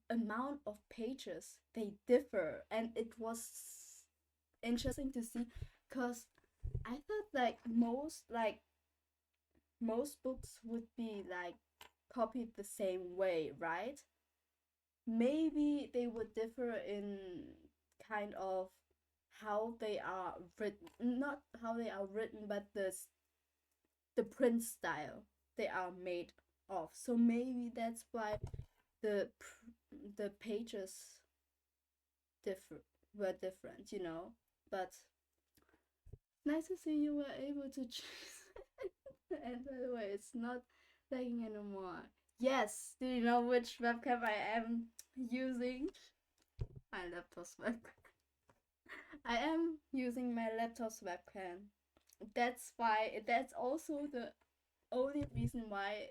amount of pages they differ, and it was interesting to see, because I thought most books would be like copied the same way, right? Maybe they would differ in kind of how they are written, not how they are written, but the print style they are made of. So maybe that's why the pages differ were different, you know. But nice to see you were able to choose. And by the way, it's not lagging anymore. Yes, do you know which webcam I am using? My laptop's webcam. I am using my laptop's webcam. That's why, that's also the only reason why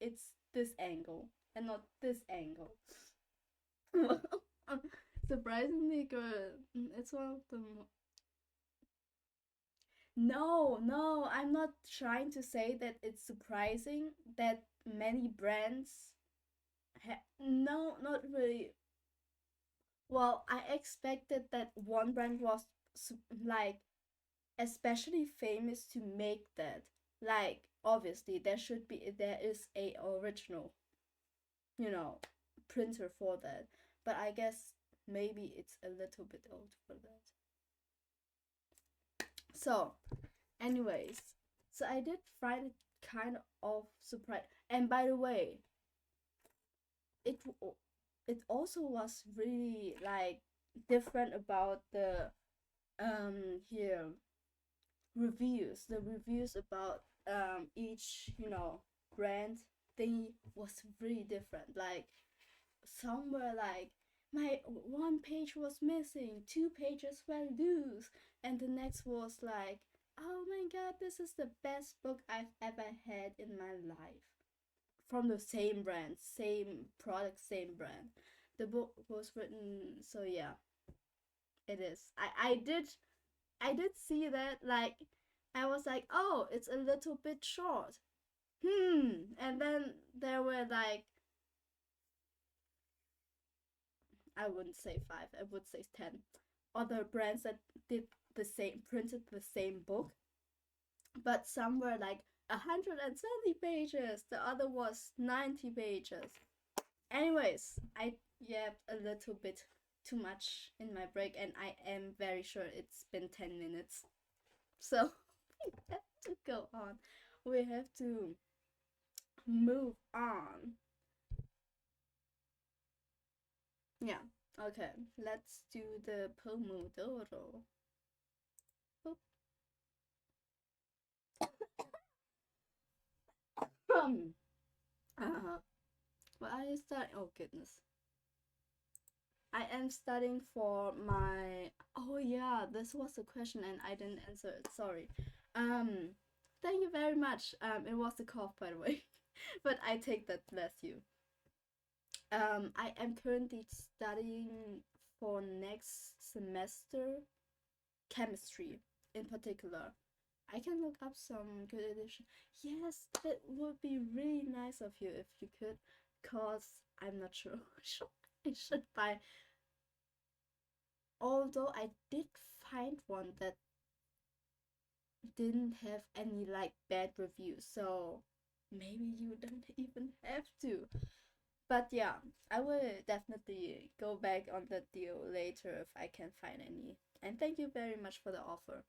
it's this angle and not this angle. Surprisingly good. It's one of the No, no, I'm not trying to say that it's surprising that many brands no, not really. Well, I expected that one brand was like especially famous to make that. Like obviously there is a original, you know, printer for that. But I guess maybe it's a little bit old for that. So, anyways, so I did find it kind of surprised. And by the way, it it also was really like different about the here reviews. The reviews about each, you know, brand thing was really different. Like some were like, my one page was missing, 2 pages were loose, and the next was like, oh my god, this is the best book I've ever had in my life. From the same brand, same product, same brand. The book was written, so yeah, it is. I did see that, like, I was like, oh, it's a little bit short. And then there were like, I wouldn't say five, I would say 10 other brands that did the same, printed the same book, but some were like 120 pages, the other was 90 pages. Anyways, I yapped a little bit too much in my break, and I am very sure it's been 10 minutes. So we have to go on. We have to move on. Yeah, okay. Let's do the pomodoro. uh-huh. Well, I start. Oh goodness. I am studying for my. Oh yeah, this was a question and I didn't answer it. Sorry. Um, thank you very much. It was a cough, by the way, but I take that. Bless you. I am currently studying for next semester chemistry in particular. I can look up some good edition. Yes, that would be really nice of you if you could, cause I'm not sure I should buy. Although I did find one that didn't have any like bad reviews, so maybe you don't even have to. But yeah, I will definitely go back on that deal later if I can find any. And thank you very much for the offer.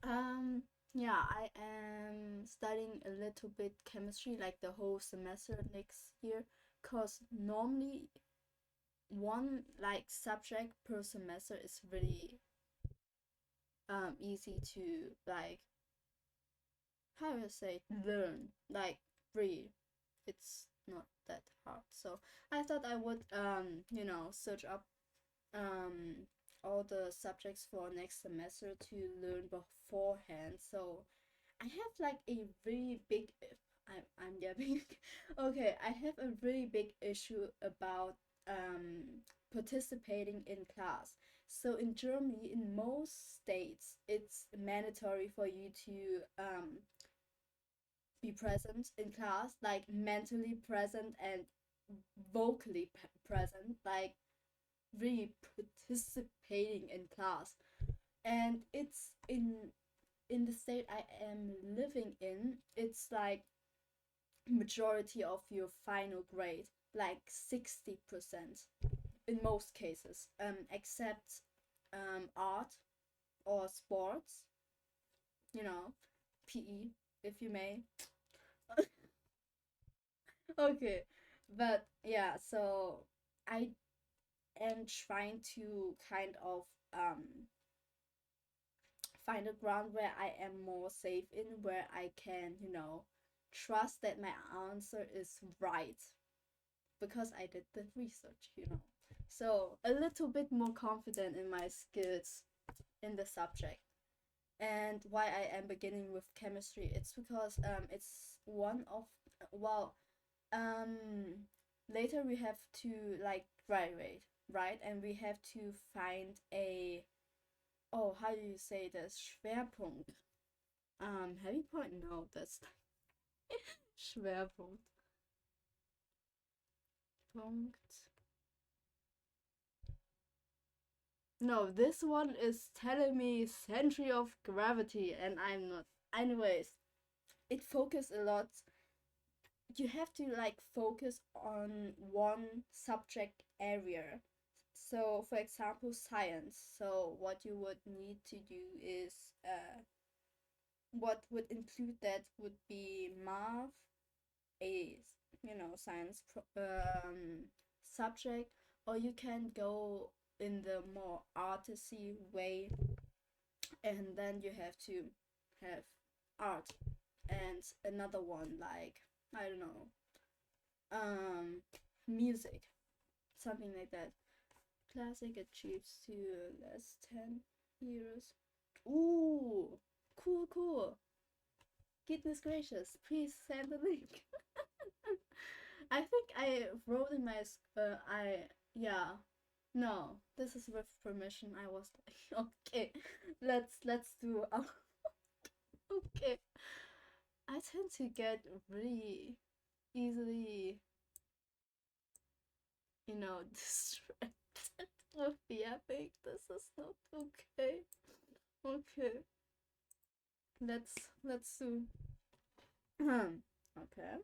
Um, yeah, I am studying a little bit chemistry, like the whole semester next year, cause normally one like subject per semester is really easy to like, how do you say, learn, like free. It's not that hard. So I thought I would you know, search up um all the subjects for next semester to learn beforehand. So I have like a really big, I'm getting okay, I have a really big issue about participating in class. So in Germany, in most states, it's mandatory for you to be present in class, like mentally present and vocally present, like really participating in class. And it's in the state I am living in, it's like majority of your final grade, like 60% in most cases, except art or sports, you know, PE, if you may. Okay, but yeah, so I am trying to kind of um find a ground where I am more safe in, where I can, trust that my answer is right because I did the research. So a little bit more confident in my skills in the subject. And why I am beginning with chemistry, it's because it's one of, well, um later we have to like graduate, right? And we have to find a, oh, how do you say this, Schwerpunkt. Heavy point, no, that's Schwerpunkt. Punkt. No, this one is telling me century of gravity, and I'm not. Anyways, it focus a lot. You have to like focus on one subject area. So, for example, science. So, what you would need to do is, what would include that would be math, a, science subject, or you can go in the more artsy way, and then you have to have art and another one like, I don't know, um music, something like that. Classic achieves to less 10 years. Ooh, cool, cool. Goodness gracious, please send the link. I think I wrote in my yeah. No, this is with permission. I was like, okay, let's do. Okay. I tend to get really easily, distracted with the epic. This is not okay. Okay, let's do. Okay.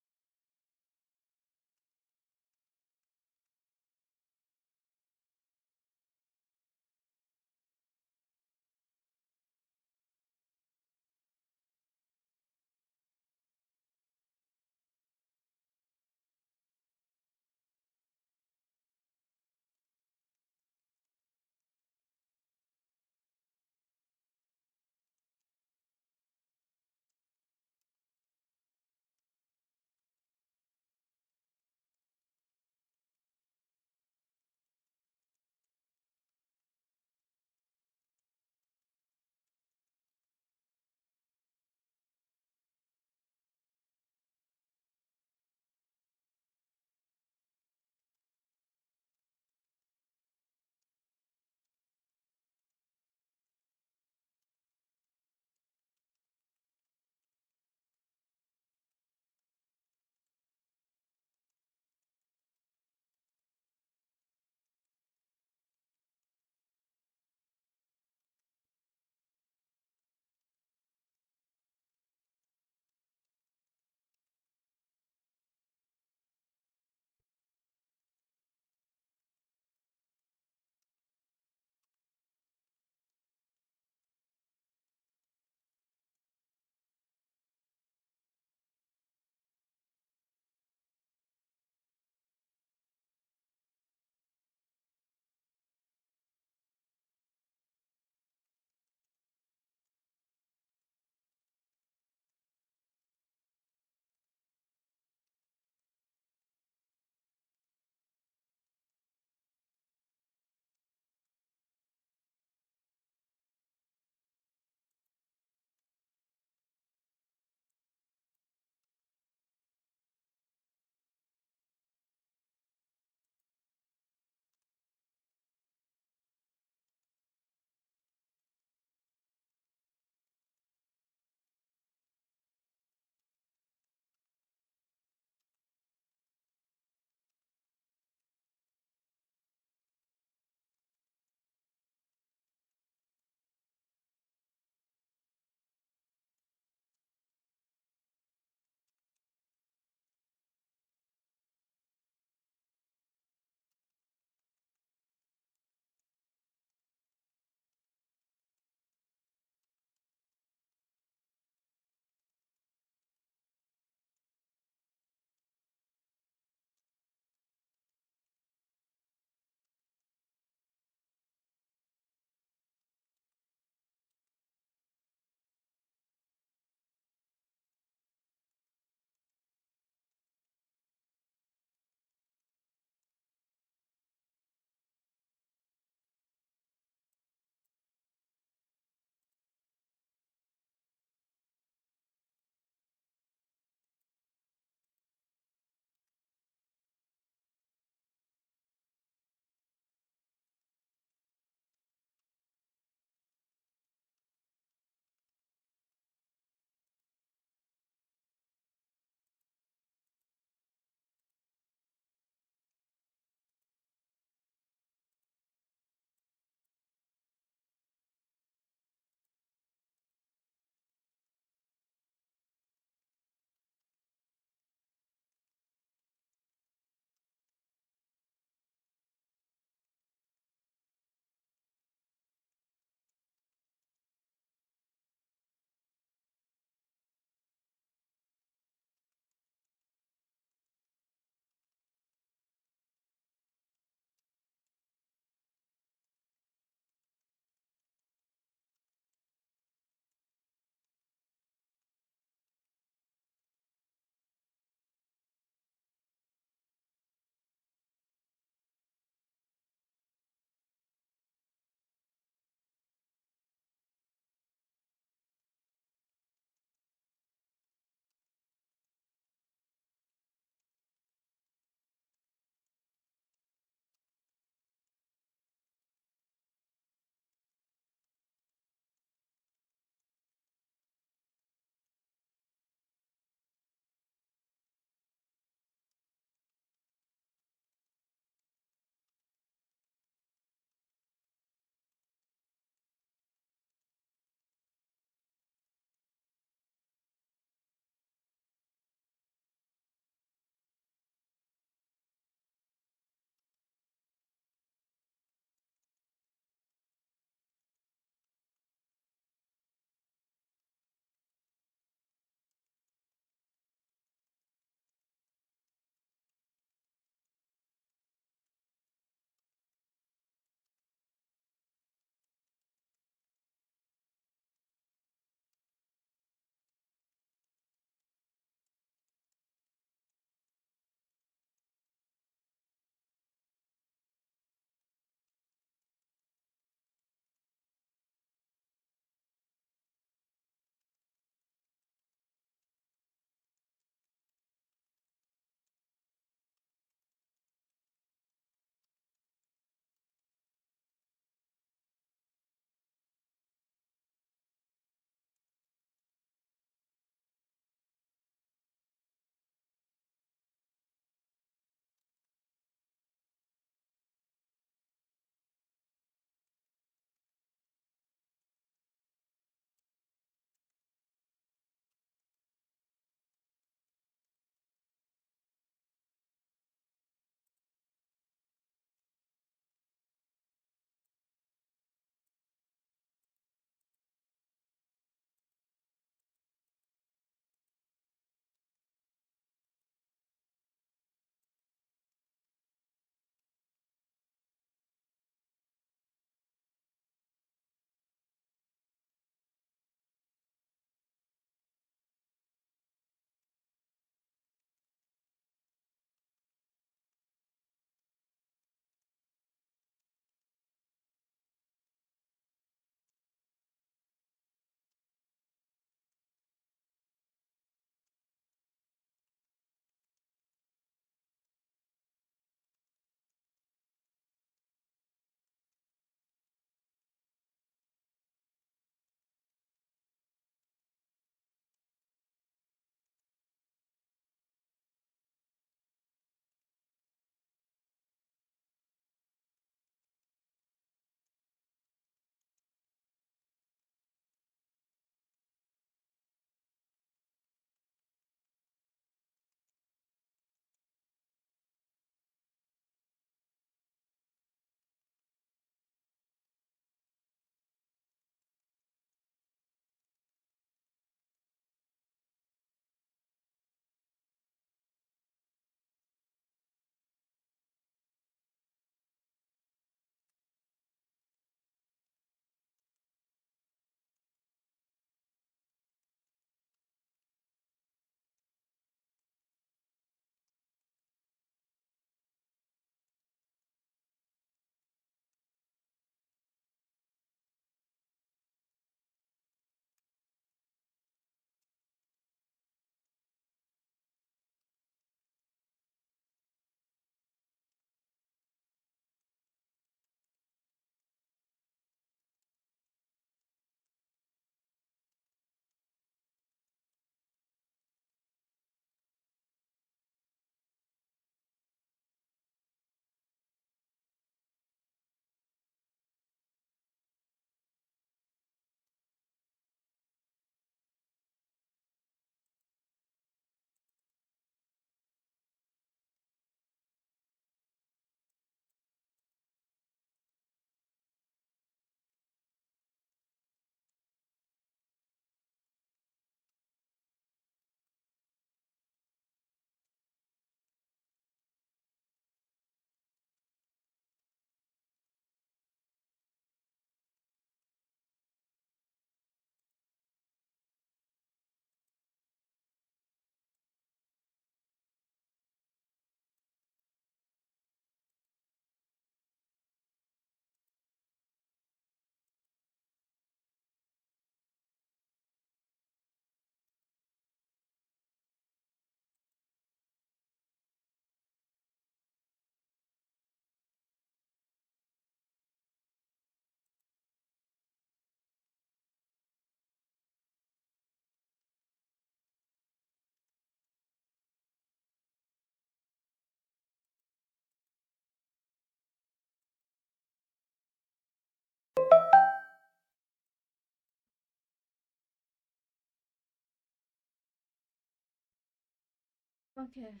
Okay,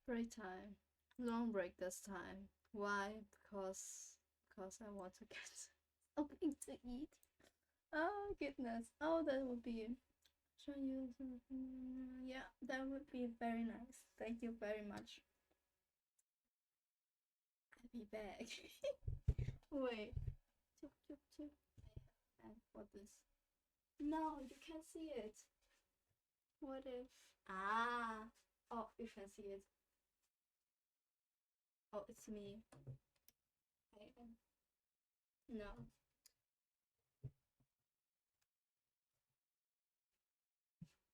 break time. Long break this time. Why? Because I want to get something to eat. Oh goodness. Oh, that would be. Show you something. Yeah, that would be very nice. Thank you very much. I'll be back. Wait. Chup, chup, chup. I have for this. No, you can't see it. What if? Ah. Oh, you can see it. Oh, it's me. No.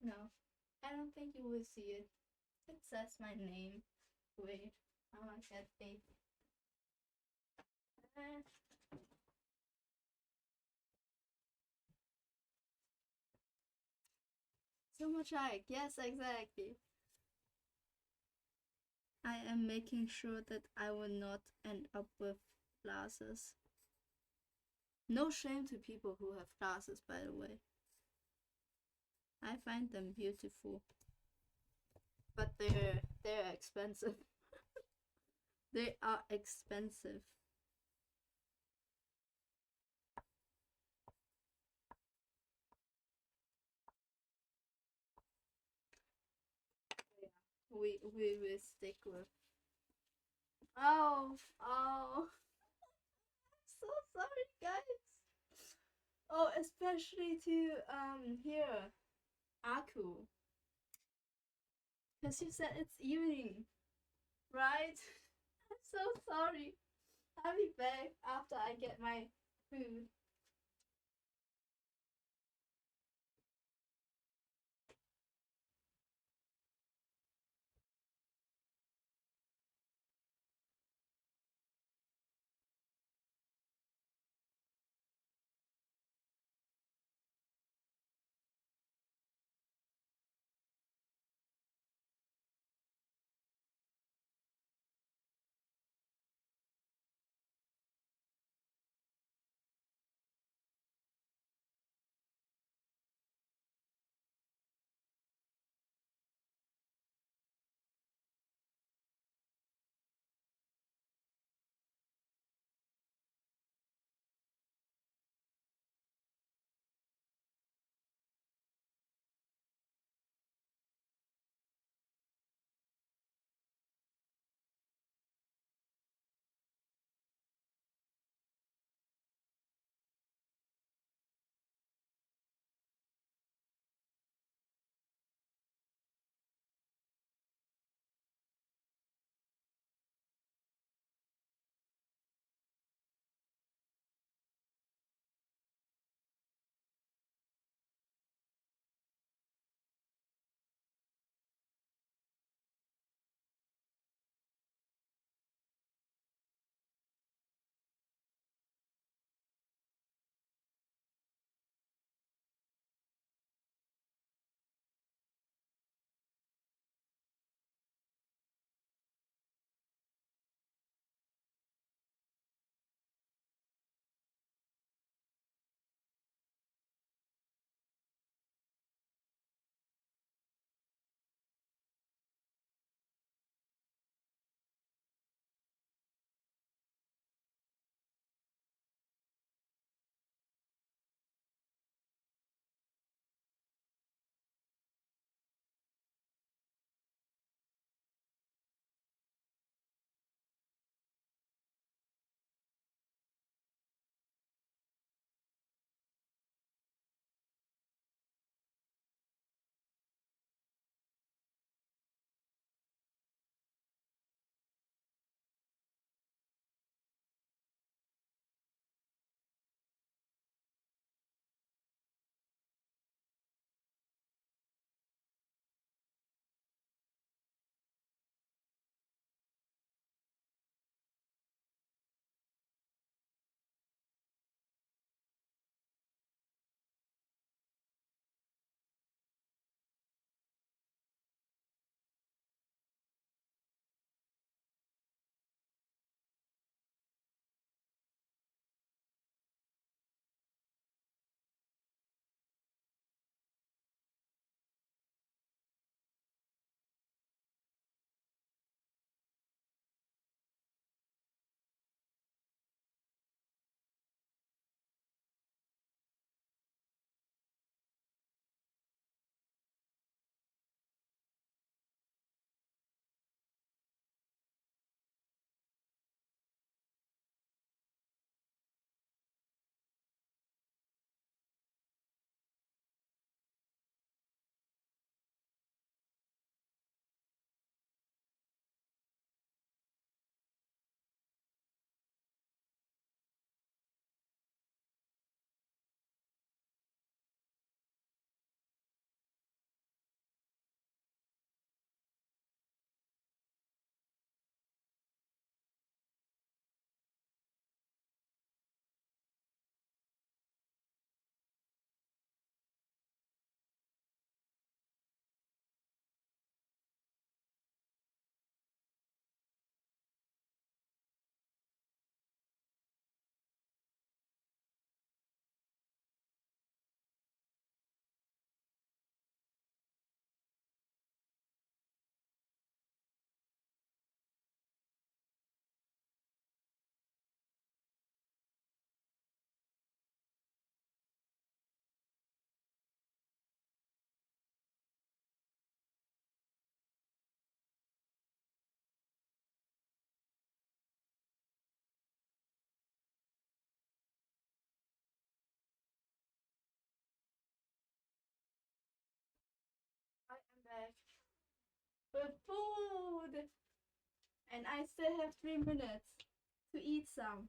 No. I don't think you will see it. It says my name. Wait. I want to get a. So much like. Yes, exactly. I am making sure that I will not end up with glasses. No shame to people who have glasses, by the way. I find them beautiful. But they're expensive. They are expensive. Yeah. We will stick with. Oh. I'm so sorry, guys. Oh, especially to here, Aku, because you said it's evening, right? I'm so sorry. I'll be back after I get my food. with food. And I still have 3 minutes to eat some.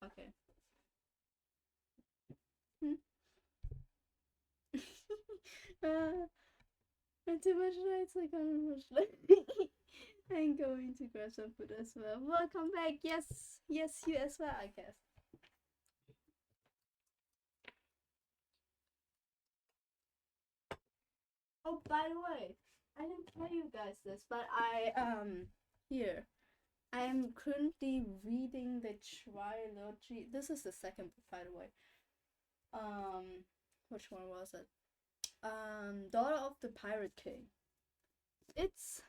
Okay. uh, and too much light, so I can't much light. I'm going to grab some food as well. Welcome back. Yes, yes, you as well, I guess. Oh, by the way, I didn't tell you guys this, but here I am currently reading the trilogy. This is the second book, by the way. Which one was it? Daughter of the Pirate King. It's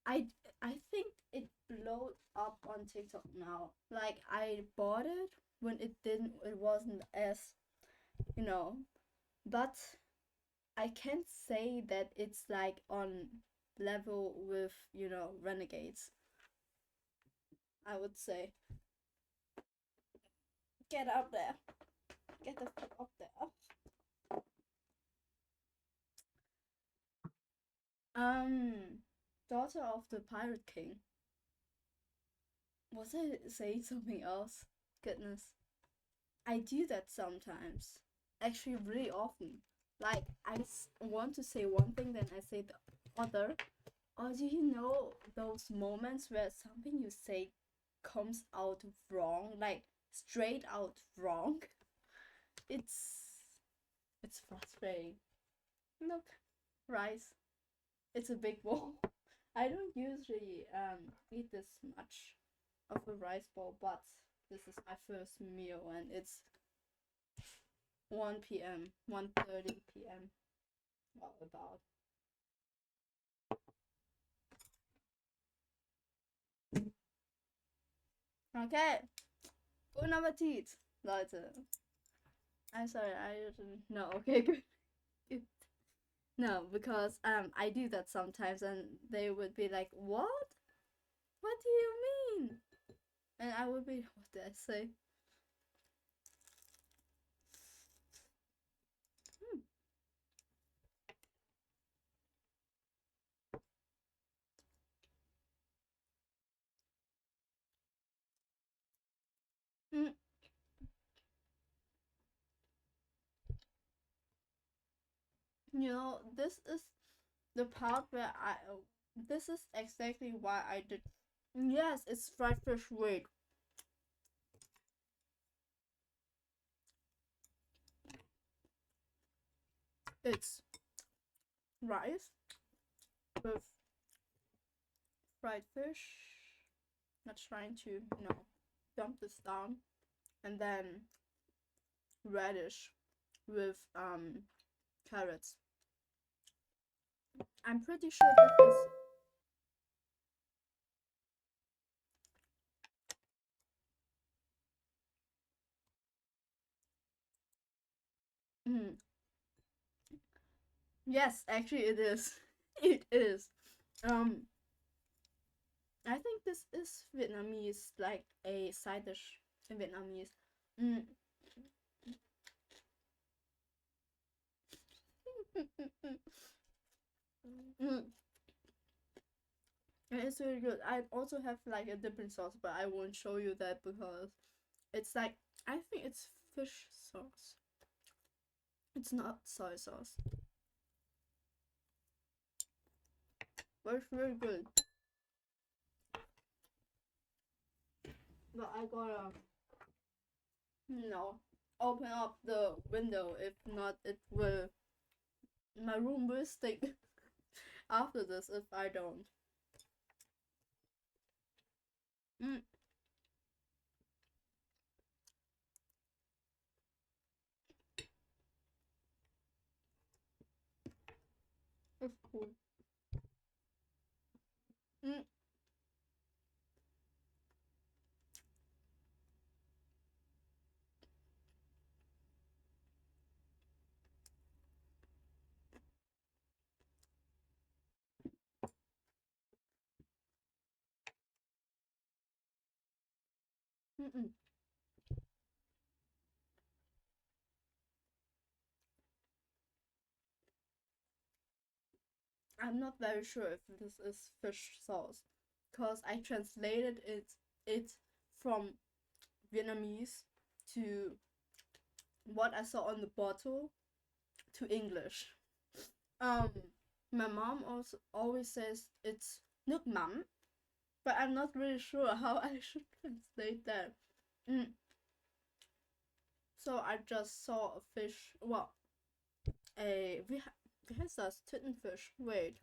I I think it blew up on TikTok now. Like I bought it when it wasn't as, you know, but I can't say that it's like on level with, Renegades. I would say. Get up there. Get the fuck up there. Daughter of the Pirate King. Was I saying something else? Goodness. I do that sometimes. Actually, really often. Like, want to say one thing, then I say the other. Or do you know those moments where something you say comes out wrong? Like, straight out wrong? It's frustrating. Look, rice. It's a big bowl. I don't usually eat this much of a rice bowl, but this is my first meal and it's 1 p.m. 1:30 p.m. Well, about. Okay. Bon Appetit, Leute. I'm sorry, I didn't know. Okay, good. Good. No, because I do that sometimes and they would be like, "What? What do you mean?" And I would be, "What did I say?" Mm. This is the part where this is exactly why I did. Yes, it's fried fish. Wait. It's rice with fried fish. Not trying to, dump this down. And then radish with carrots. I'm pretty sure this is. Mm, yes, actually it is. It is. Um, I think this is Vietnamese, like a side dish in Vietnamese. Mm. Mm. It's really good. I also have like a different sauce, but I won't show you that because it's like I think it's fish sauce. It's not soy sauce, but it's really good. But I gotta open up the window. If not, it will my room will stink after this if I don't. Mm. It's cool. Mm. Mm-mm. I'm not very sure if this is fish sauce, because I translated it from Vietnamese to what I saw on the bottle to English. Um, my mom also always says it's nước mắm, but I'm not really sure how I should translate that. Mm. So I just saw a fish. Well, wie heißt das? Tintenfisch. Wait.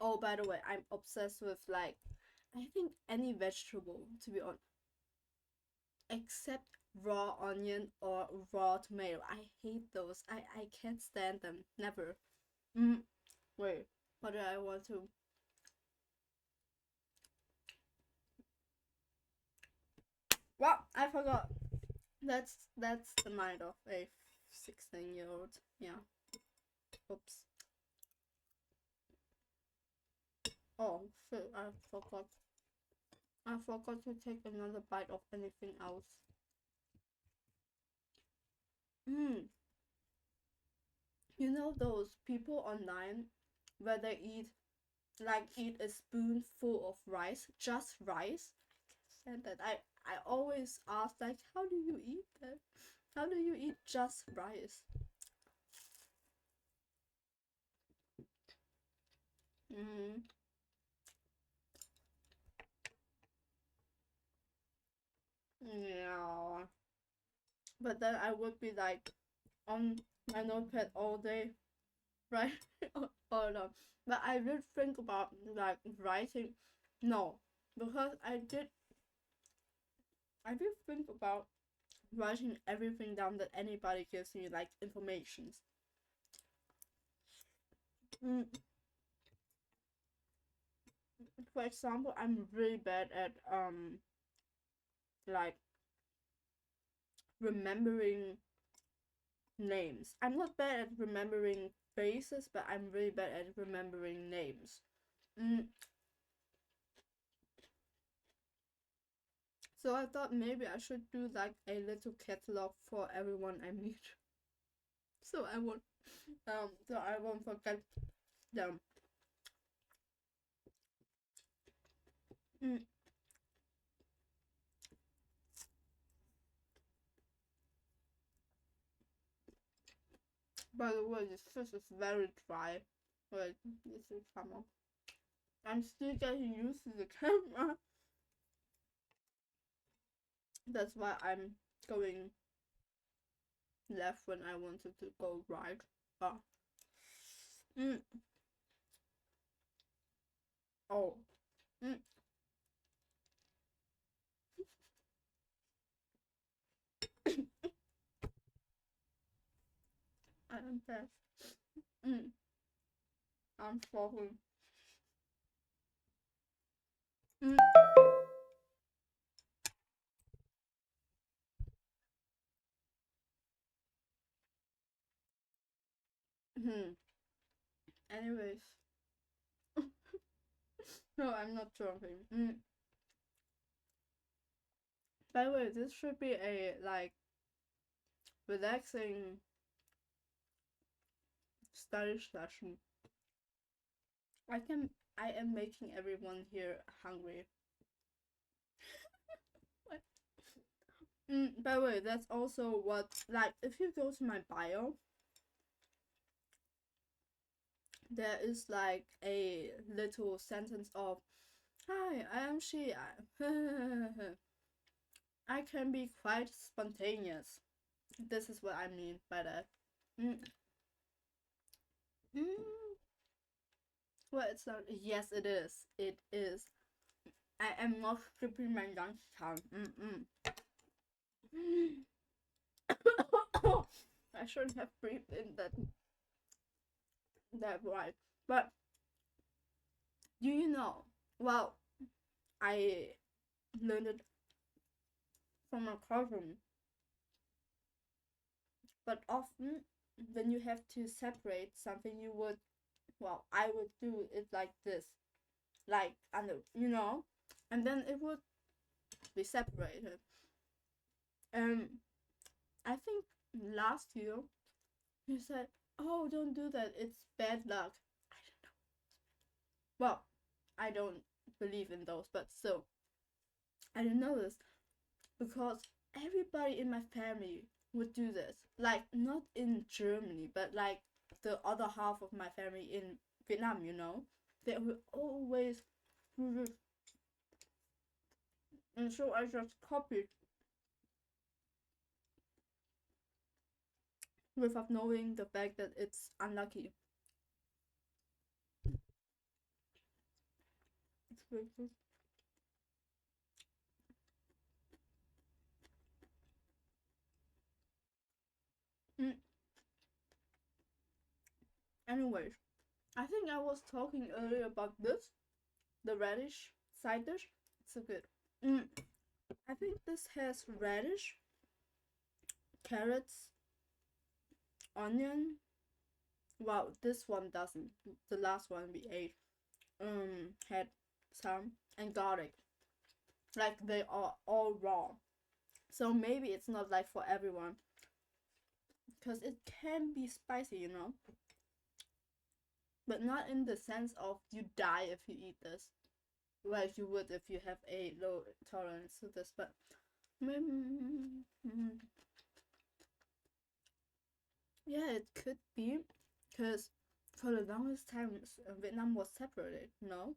Oh, by the way, I'm obsessed with like, I think any vegetable, to be honest, except raw onion or raw tomato. I hate those. I can't stand them. Never. Mm. Wait, what do I want to? Well, I forgot. That's the mind of a 16-year-old. Yeah. Oops. Oh shit! I forgot. I forgot to take another bite of anything else. Mm. You know those people online where they eat a spoonful of rice, just rice? And that I always ask like, how do you eat that? How do you eat just rice? Mm. Yeah. But then I would be like on my notepad all day, right? Or no. But I did think about like writing. No, because I did think about writing everything down that anybody gives me, like informations. Mm. For example, I'm really bad at like remembering names. I'm not bad at remembering faces, but I'm really bad at remembering names. Mm. So I thought maybe I should do like a little catalog for everyone I meet, so I won't forget them. Mm. By the way, this fish is very dry. Wait, this will come off. I'm still getting used to the camera. That's why I'm going left when I wanted to go right. Ah. Mm. Oh. Mm. I am bad. Mm. I'm sorry. Mm. Hmm. Anyways. No, I'm not joking. Mm. By the way, this should be a like relaxing study session. I am making everyone here hungry. What? By the way, that's also what, like, if you go to my bio, there is like a little sentence of, "Hi, I am she. I can be quite spontaneous." This is what I mean by that. Mm. Mm. Well, it's not. Yes, it is. It is. I am not skipping my lunchtime. I shouldn't have breathed in that right. But do you know? Well, I learned it from a cousin. But often, when you have to separate something, I would do it like this, like under, and then it would be separated. Um, I think last year he said, "Oh, don't do that. It's bad luck." I don't know. Well, I don't believe in those, but still, I didn't know this because everybody in my family would do this. Like not in Germany, but like the other half of my family in Vietnam. They will always do this, and so I just copied without knowing the fact that it's unlucky. It's very good. Mm. Anyways, I think I was talking earlier about this, the radish side dish. It's so good. Mm. I think this has radish, carrots, onion. Wow, this one doesn't. The last one we ate had some and garlic. Like they are all raw. So maybe it's not like for everyone because it can be spicy. But not in the sense of you die if you eat this, like you would if you have a low tolerance to this. But yeah, it could be because for the longest time Vietnam was separated. No,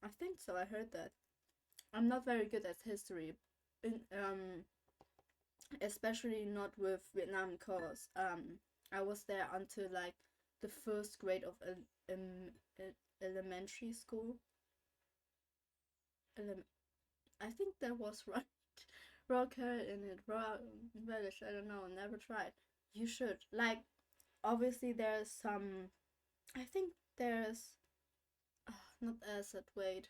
I think so. I heard that. I'm not very good at history, in, especially not with Vietnam, cause I was there until like the first grade of elementary school. I think that was right. Raw carrot in it, raw relish. I don't know. Never tried. You should. Like, obviously, there's some. I think there's not acid. Wait.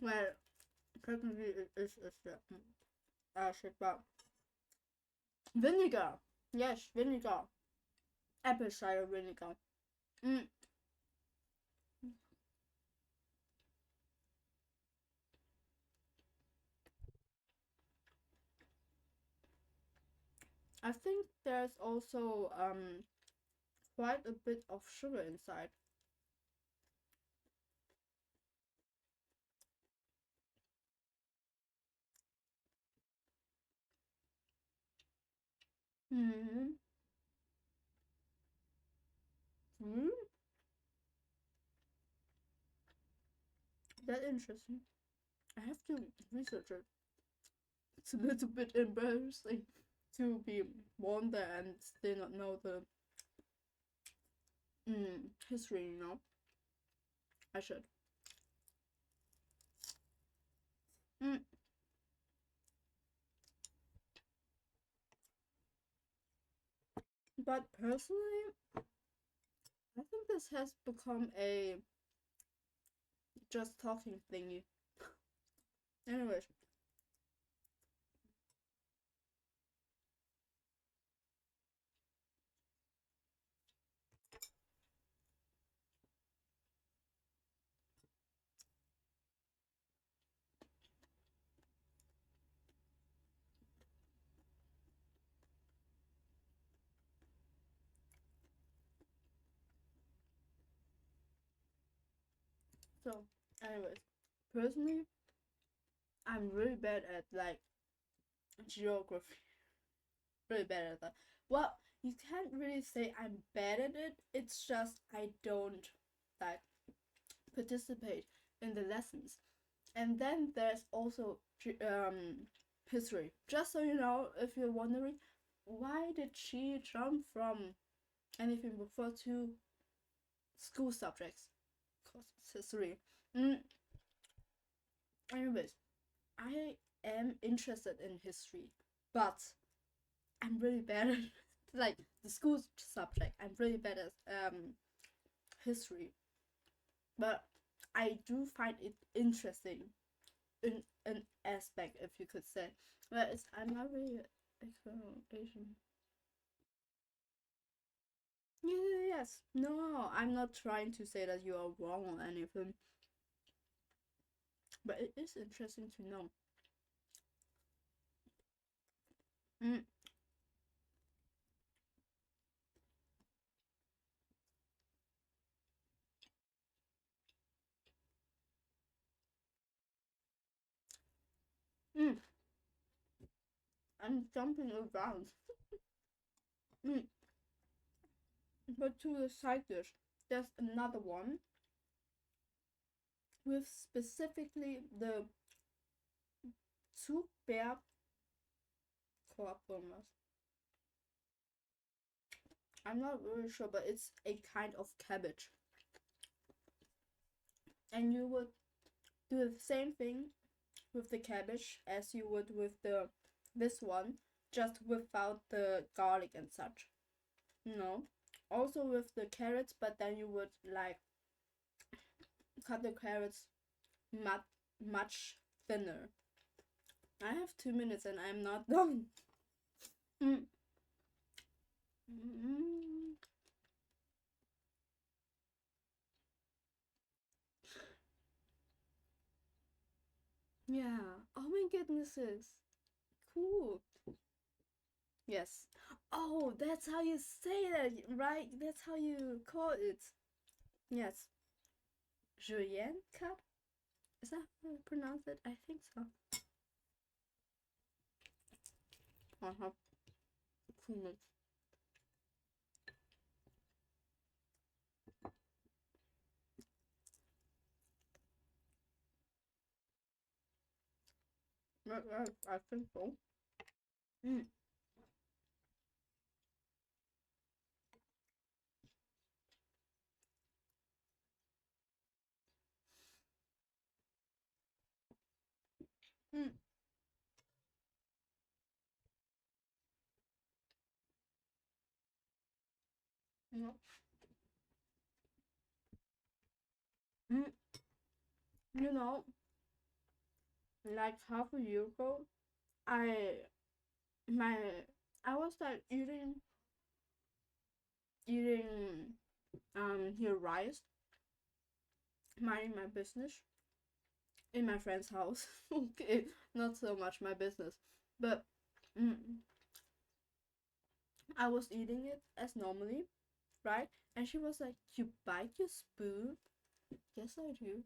Well, technically it is acid, but vinegar. Yes, vinegar. Apple cider vinegar. Mm. I think there's also quite a bit of sugar inside. Hmm. Mm. That interesting. I have to research it. It's a little bit embarrassing to be born there and still not know the history. I should. Mm. But personally, I think this has become a just talking thingy. Anyways, so, anyways, personally, I'm really bad at like geography. Really bad at that. Well, you can't really say I'm bad at it. It's just I don't like participate in the lessons. And then there's also history. Just so you know, if you're wondering, why did she jump from anything before to school subjects? Because it's history. Mm, anyways, I am interested in history, but I'm really bad at like the school subject. I'm really bad at history, but I do find it interesting in an aspect, if you could say. But I'm not really Asian. Yes. No, I'm not trying to say that you are wrong or anything, but it is interesting to know. Mm. Mm. I'm jumping around. Mm. But to the side dish, there's another one with specifically the Zugbeerkorpummes. I'm not really sure, but it's a kind of cabbage. And you would do the same thing with the cabbage as you would with the this one, just without the garlic and such. No. Also with the carrots, but then you would like cut the carrots much much thinner. I have 2 minutes and I'm not done. Mm. Mm. Yeah. Oh my goodnesses. Cool. Yes. Oh, that's how you say that, right? That's how you call it. Yes. Julienne cup? Is that how you pronounce it? I think so. Uh-huh. Cool. I think so. Mm. Mm. No. Mm. You know, like half a year ago, I my I was like eating here rice, minding my business in my friend's house. Okay, not so much my business, but mm, I was eating it as normally, right? And she was like, "You bite your spoon?" Yes, I do.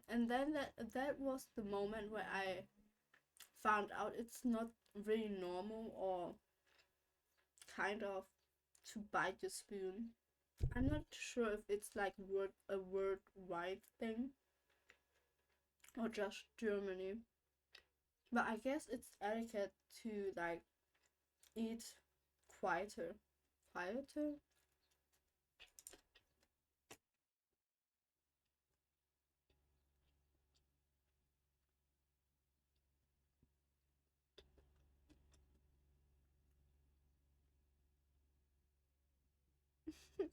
And then that was the moment where I found out it's not really normal or kind of to bite your spoon. I'm not sure if it's like a worldwide thing or just Germany, but I guess it's etiquette to like eat quieter, quieter.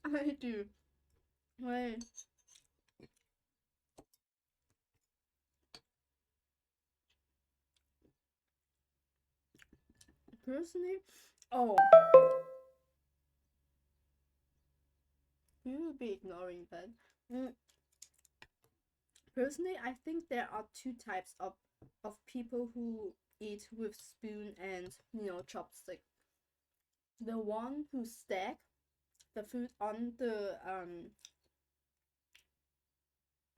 I do. Wait, personally, oh, you will be ignoring that. Mm, Personally, I think there are two types of people who eat with spoon and chopstick. The one who stack the food on the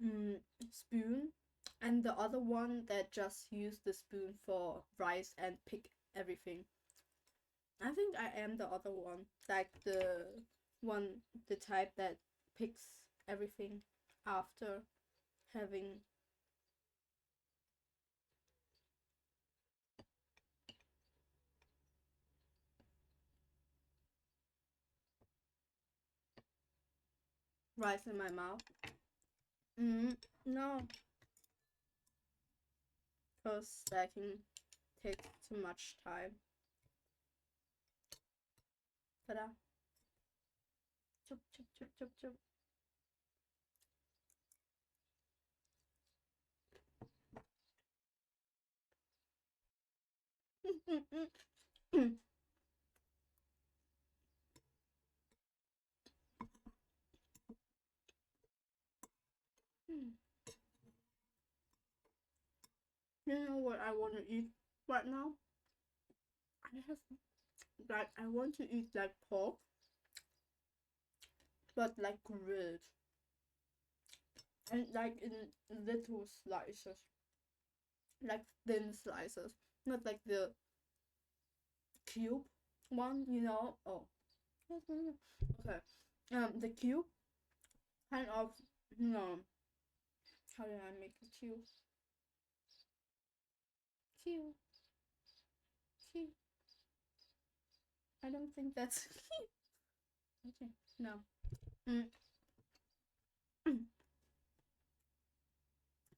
mm, spoon, and the other one that just use the spoon for rice and pick everything. I think I am the other one, like one, the type that picks everything after having rice in my mouth. No, because stacking takes too much time. Ta-da. Chup, chup, chup, chup, chup. You know what I want to eat right now? like I want to eat like pork, but like grilled and like in little slices, like thin slices, not like the cube one, you know. Oh, okay. The cube kind of, you know, how did I make a cube? Cube, cube. I don't think that's okay. No. Mm.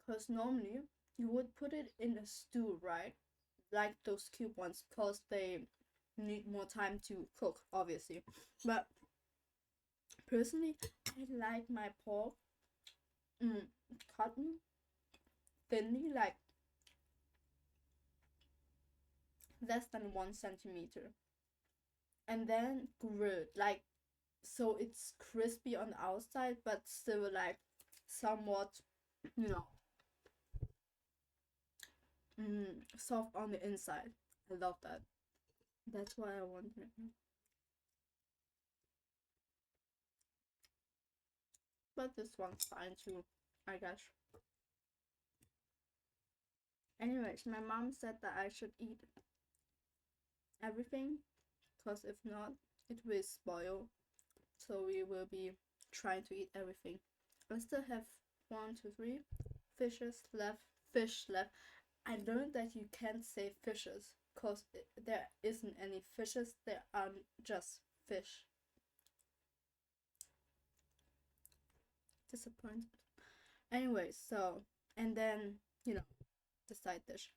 Because normally you would put it in a stew, right? Like those cube ones, because they need more time to cook, obviously. But personally, I like my pork cut thinly, like less than 1 centimeter, and then grilled, like so it's crispy on the outside, but still like somewhat, you know, soft on the inside. I love that. That's why I want it. But this one's fine too, I guess. Anyways, my mom said that I should eat everything, because if not, it will spoil. So we will be trying to eat everything. I still have 1, 2, 3 fishes left. Fish left. I learned that you can't say fishes because there isn't any fishes. There are just fish. Disappointed. Anyway, so and then the side dish.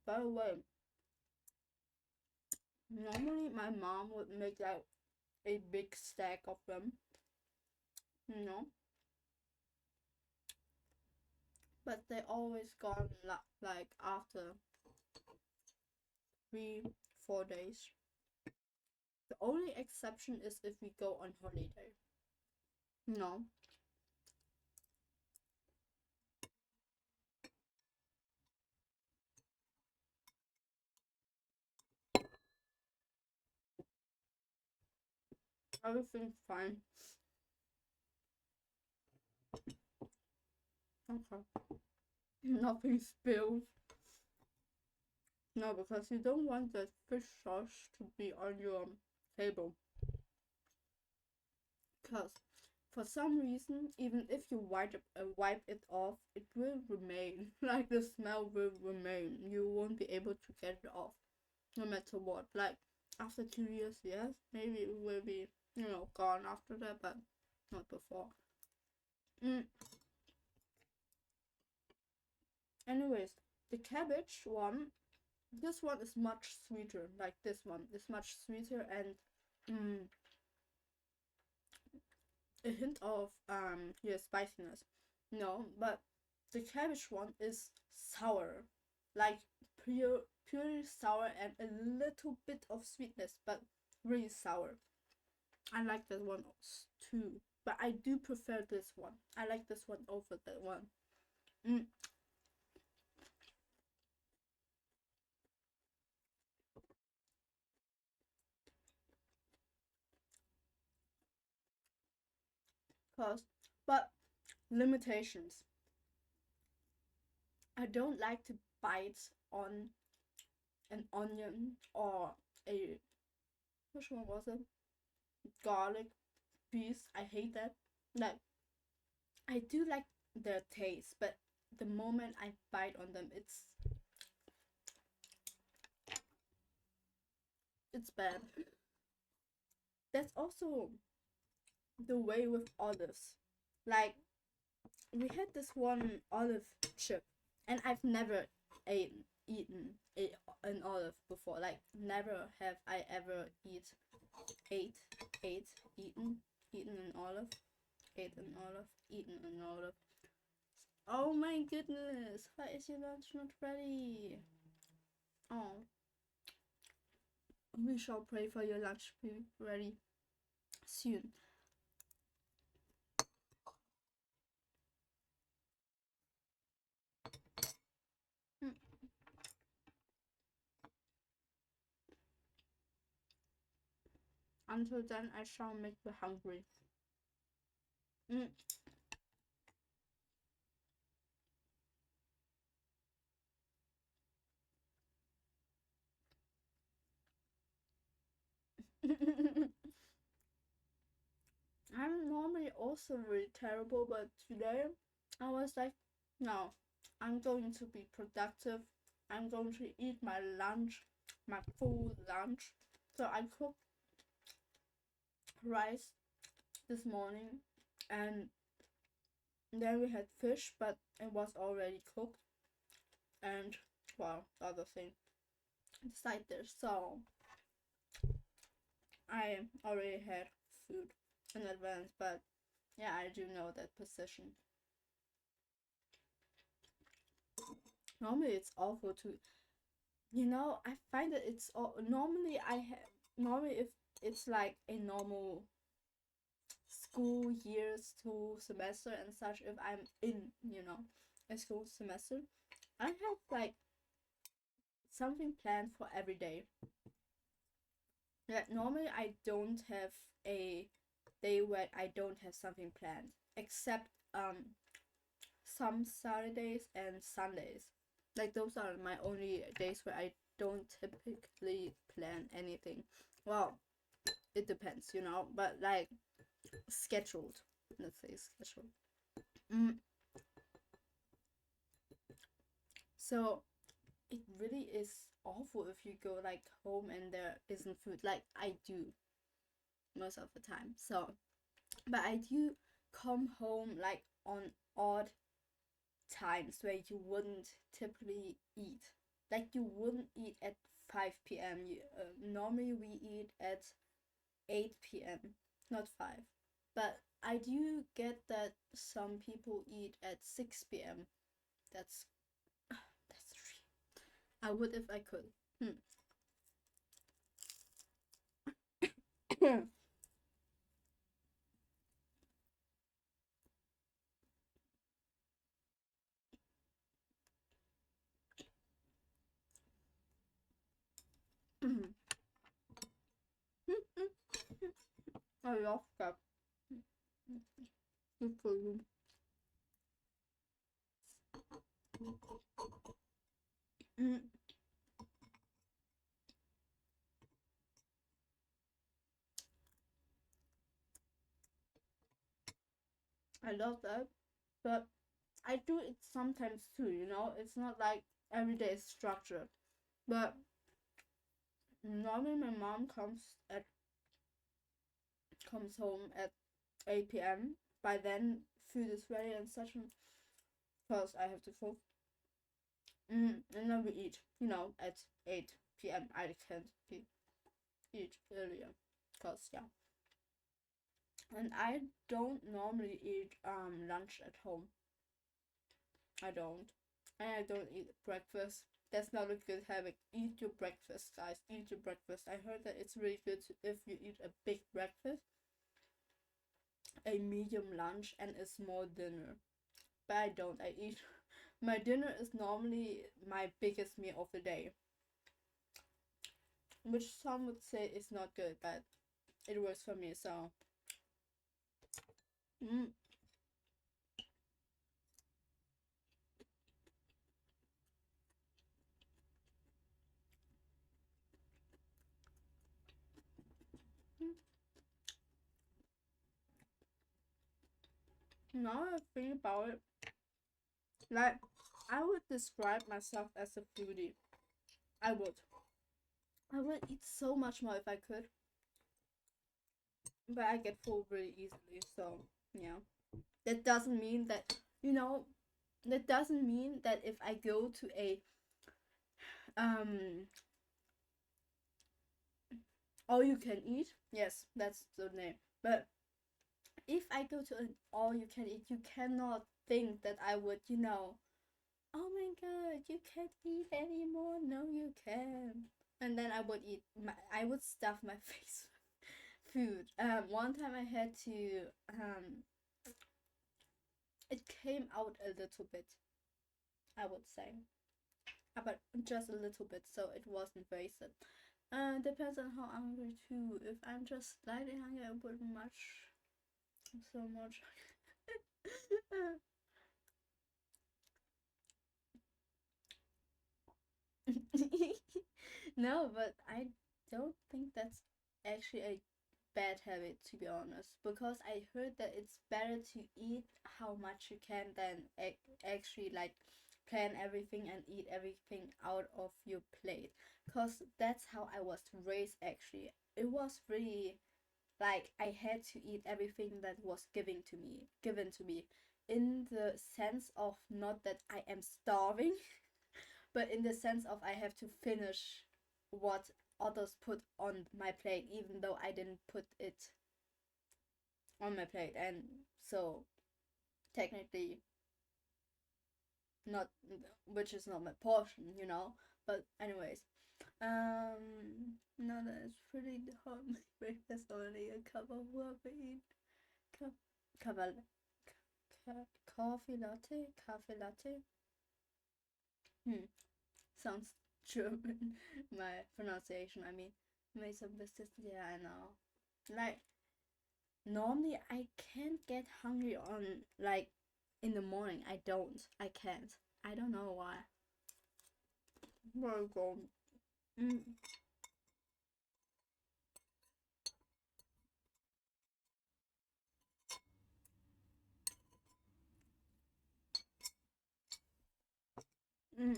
By the way, normally my mom would make like a big stack of them, you know, but they always gone like after 3, 4 days. The only exception is if we go on holiday. No. Everything's fine. Okay. Nothing spilled. No, because you don't want the fish sauce to be on your table. Because for some reason, even if you wipe it off, it will remain. Like the smell will remain. You won't be able to get it off, no matter what. Like after 2 years, yes, maybe it will be, gone after that, but not before. Mm. Anyways, the cabbage one, this one is much sweeter. Like this one is much sweeter and a hint of yeah, spiciness. No, but the cabbage one is sour, like purely sour and a little bit of sweetness, but really sour. I like that one too, but I do prefer this one. I like this one over that one. Cause, but limitations. I don't like to bite on an onion or a, which one was it? Garlic piece. I hate that. Like I do like their taste, but the moment I bite on them, it's bad. That's also the way with olives. Like we had this one olive chip, and I've never eaten an olive before. Like never have I ever ate ate eaten an olive, ate an olive, eaten an olive. Oh my goodness! Why is your lunch not ready? Oh, we shall pray for your lunch to be ready soon. Until then, I shall make you hungry. Mm. I'm normally also really terrible, but today I was like, no, I'm going to be productive. I'm going to eat my lunch, my full lunch. So I cooked rice this morning, and then we had fish, but it was already cooked. And well, the other thing, the side dish. So I already had food in advance, but yeah, I do know that position. Normally, it's awful to, I find that it's all normally I have normally if it's like a normal school year, school semester and such. If I'm in, a school semester, I have like something planned for every day. Like normally, I don't have a day where I don't have something planned, except some Saturdays and Sundays. Like those are my only days where I don't typically plan anything. Well, it depends, but like scheduled. Let's say scheduled. Mm. So it really is awful if you go like home and there isn't food. Like I do most of the time. So, but I do come home like on odd times where you wouldn't typically eat. Like you wouldn't eat at 5 p.m. Normally we eat at 8 p.m., not 5. But I do get that some people eat at 6 p.m. That's that's I would if I could. I love that. Good for you. Mm, I love that. But I do it sometimes too, It's not like every day is structured. But normally my mom comes home at 8 p.m. By then food is ready and such, because I have to cook. And then we eat, at 8 p.m. I can't eat earlier, because yeah. And I don't normally eat lunch at home. I don't. And I don't eat breakfast. That's not a good habit. Eat your breakfast, guys. Eat your breakfast. I heard that it's really good if you eat a big breakfast, a medium lunch, and a small dinner. But I don't. I eat. My dinner is normally my biggest meal of the day, which some would say is not good, but it works for me. So, mm, now I think about it, like I would describe myself as a foodie. I would. I would eat so much more if I could, but I get full really easily. So yeah, that doesn't mean that you know. That doesn't mean that if I go to a um all you can eat, yes, that's the name. But if I go to an all you can eat, you cannot think that I would, oh my god, you can't eat anymore. No, you can. And then I would stuff my face with food. One time I had to, it came out a little bit, I would say, but just a little bit, so it wasn't wasted. Depends on how hungry too. If I'm just slightly hungry, I wouldn't much so much. No, but I don't think that's actually a bad habit, to be honest, because I heard that it's better to eat how much you can than actually like plan everything and eat everything out of your plate, because that's how I was raised. Actually, it was really like I had to eat everything that was given to me in the sense of not that I am starving, but in the sense of I have to finish what others put on my plate, even though I didn't put it on my plate. And so, technically, not, which is not my portion. But, anyways, no, that's pretty hot. My breakfast only a cup of caffeine. Cup, cup, coffee latte? Cafe latte? Hmm. Sounds German. My pronunciation, I mean, made some mistakes. Yeah, I know. Like, normally I can't get hungry on, like, in the morning. I don't. I can't. I don't know why. Where go? Mm, mm.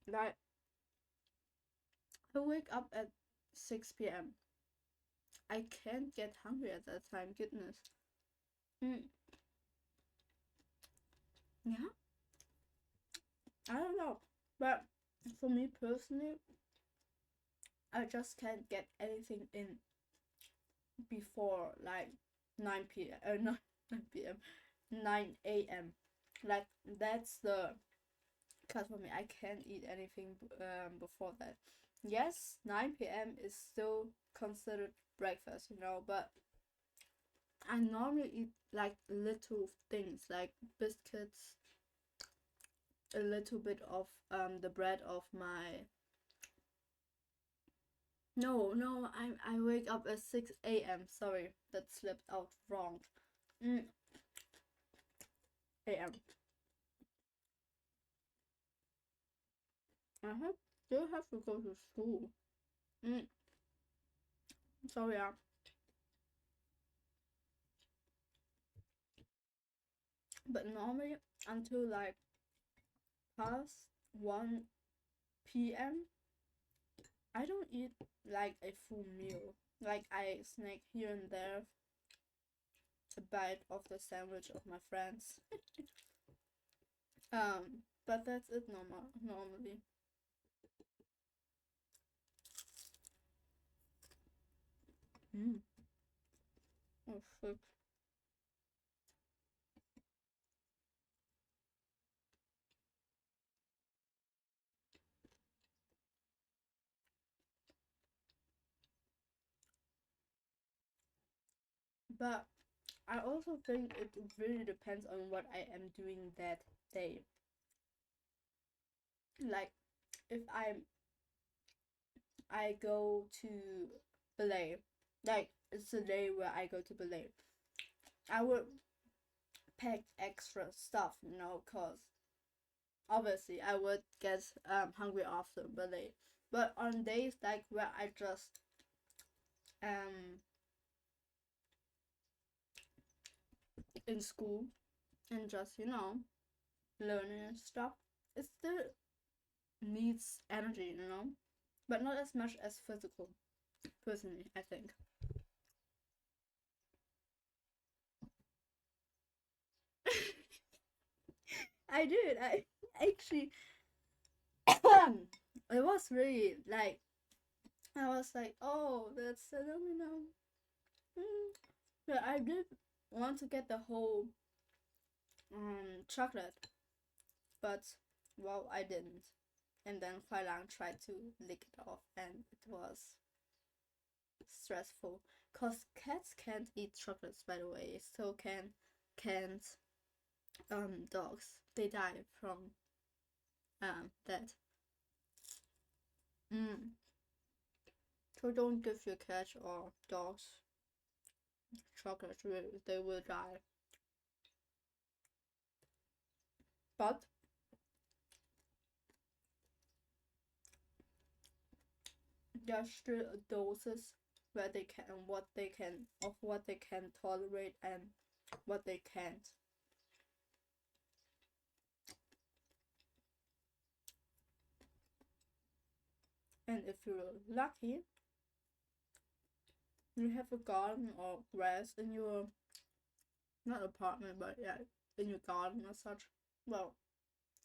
Like, I wake up at 6 p.m. I can't get hungry at that time. Goodness. Mm, yeah, I don't know. But for me personally, I just can't get anything in before like 9 p.m. Not 9 p.m. 9 a.m. Like that's the cut for me. I can't eat anything before that. Yes, 9 p.m. is still considered breakfast, but I normally eat like little things like biscuits, a little bit of the bread of my. No, I wake up at 6 a.m. Sorry, that slipped out wrong. Mm, a.m. I have still have to go to school. Mm, so yeah, but normally until like past 1 p.m. I don't eat like a full meal. Like I snack here and there, a bite of the sandwich of my friends. But that's it normally. Mm. Oh fuck. But I also think it really depends on what I am doing that day. Like if I go to ballet, like it's the day where I go to ballet, I would pack extra stuff, cause obviously I would get hungry after ballet. But on days like where I just um in school and just learning and stuff, it still needs energy, but not as much as physical. Personally, I think. I did. I actually it was really like I was like, oh, that's phenomenal. Mm. But I did want to get the whole chocolate, but well, I didn't. And then Huailang tried to lick it off, and it was stressful. Cause cats can't eat chocolates, by the way. So can canned dogs. They die from that. So don't give your cat or dogs chocolate, they will die. But there's still doses where they can what they can tolerate and what they can't. And if you're lucky, you have a garden or grass in your not apartment, but yeah, in your garden or such. Well,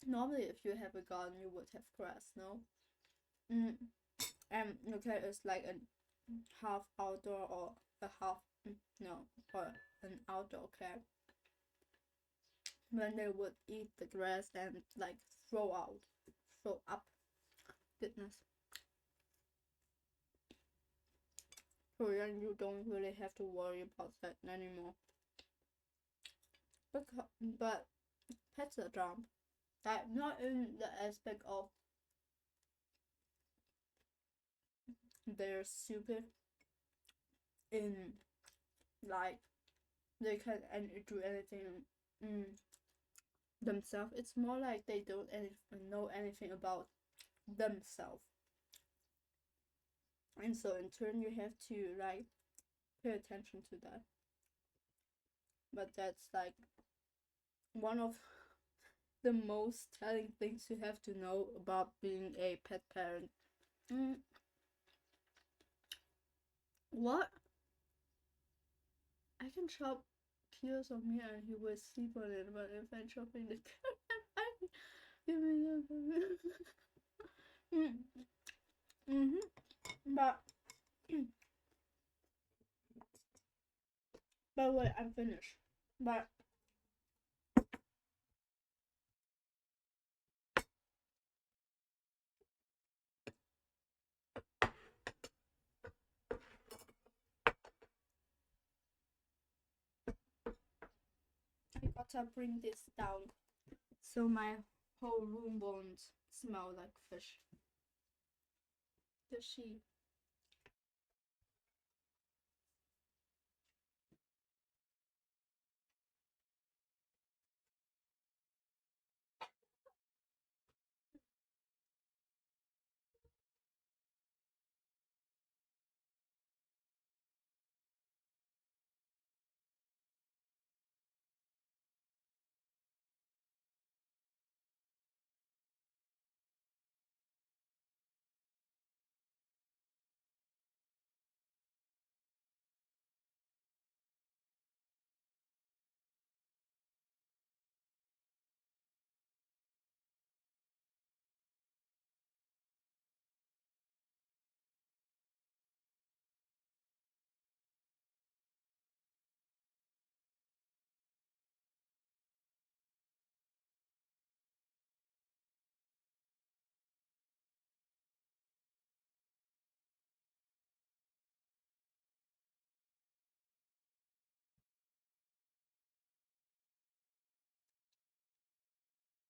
normally if you have a garden, you would have grass, no? And your cat is like a half outdoor or a half no or an outdoor cat. When they would eat the grass and like throw up goodness. So then you don't really have to worry about that anymore. But pets are dumb. Like not in the aspect of they're stupid, in like they can do anything themselves. It's more like they don't know anything about themselves, and so in turn you have to like pay attention to that. But that's like one of the most telling things you have to know about being a pet parent. What? I can chop Kio's on me and he will sleep on it, but if I chop in the give me that. But wait, I'm finished. But I gotta bring this down so my whole room won't smell like fish. Fishy.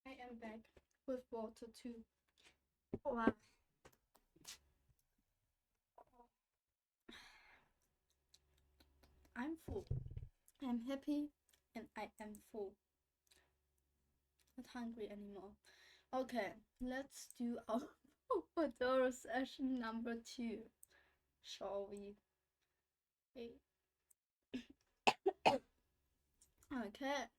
I am back with water too. Wow. I'm full. I'm happy and I am full. Not hungry anymore. Okay, let's do our pomodoro session number 2. Shall we? Okay.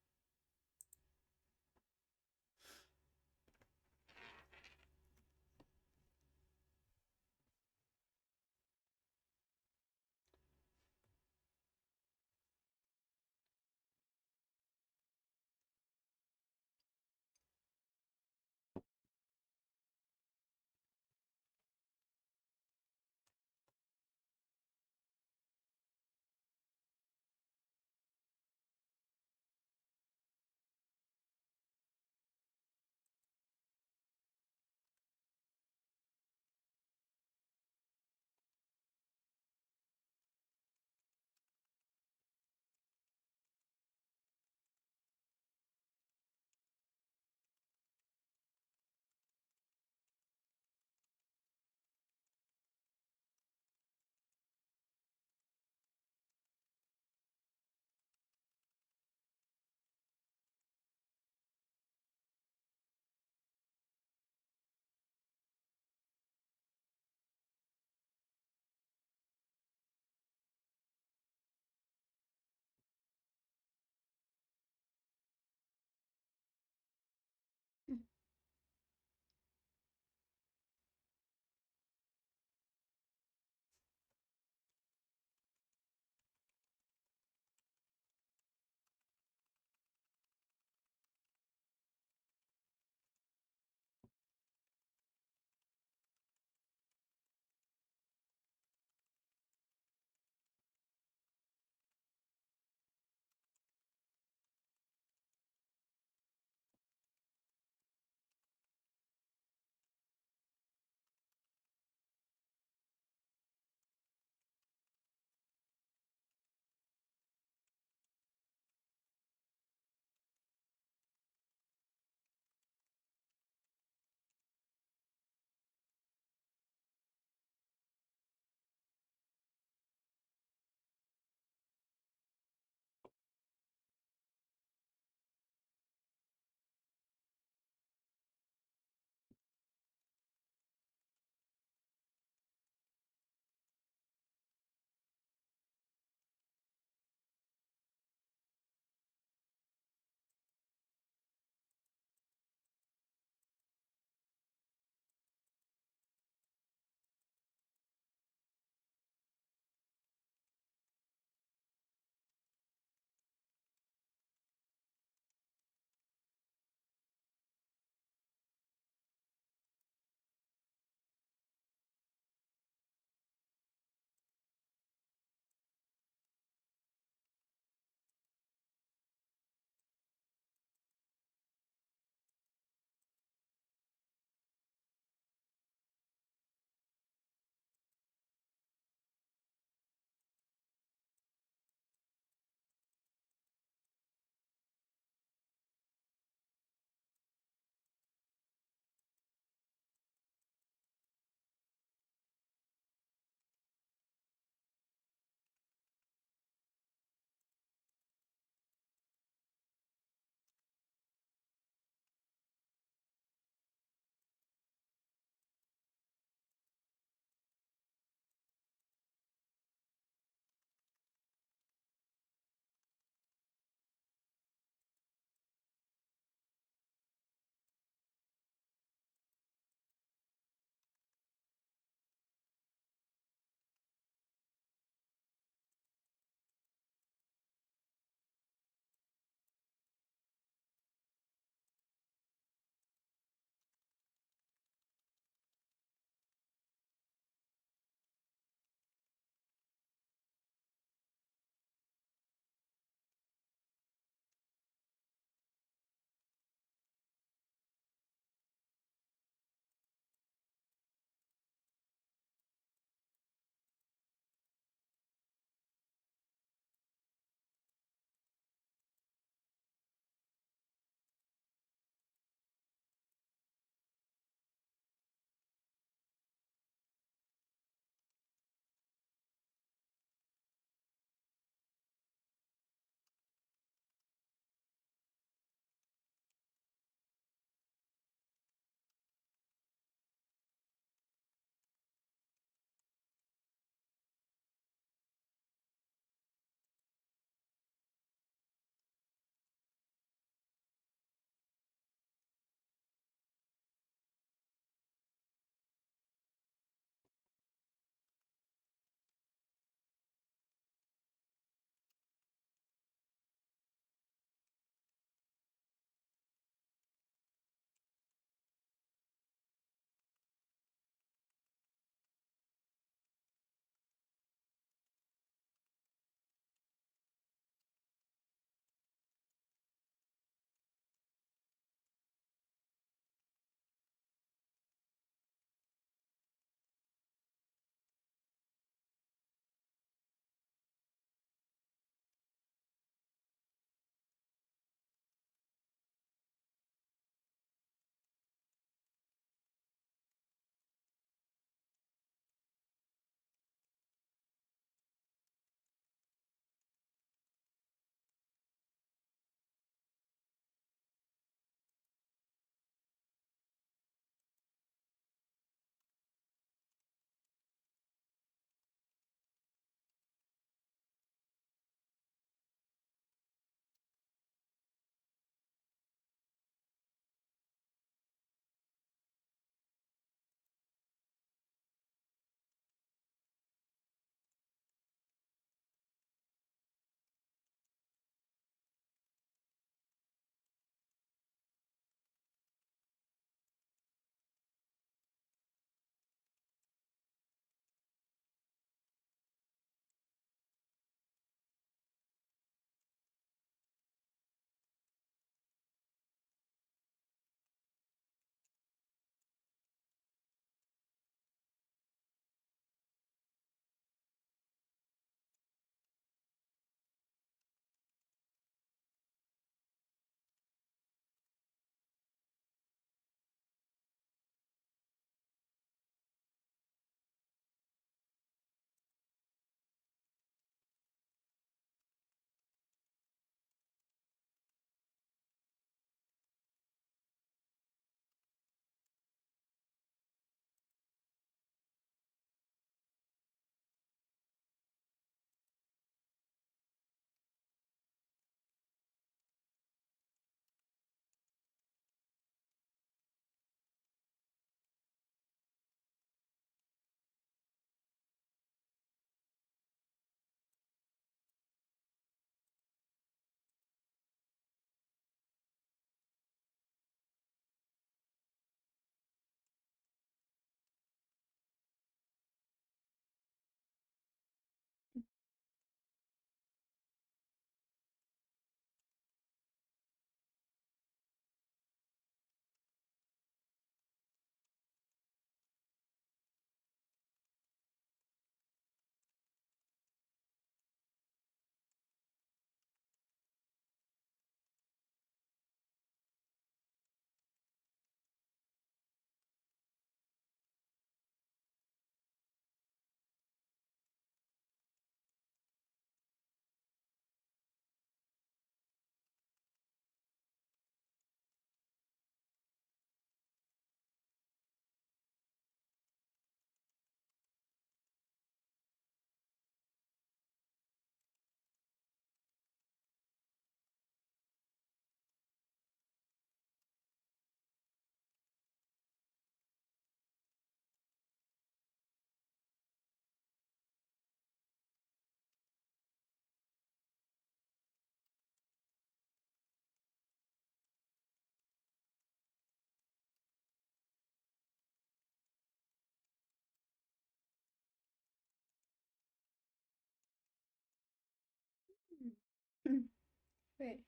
Wait.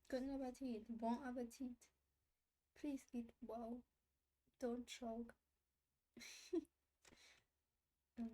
Good appetit. Bon appetit. Please eat well. Don't choke. Mm.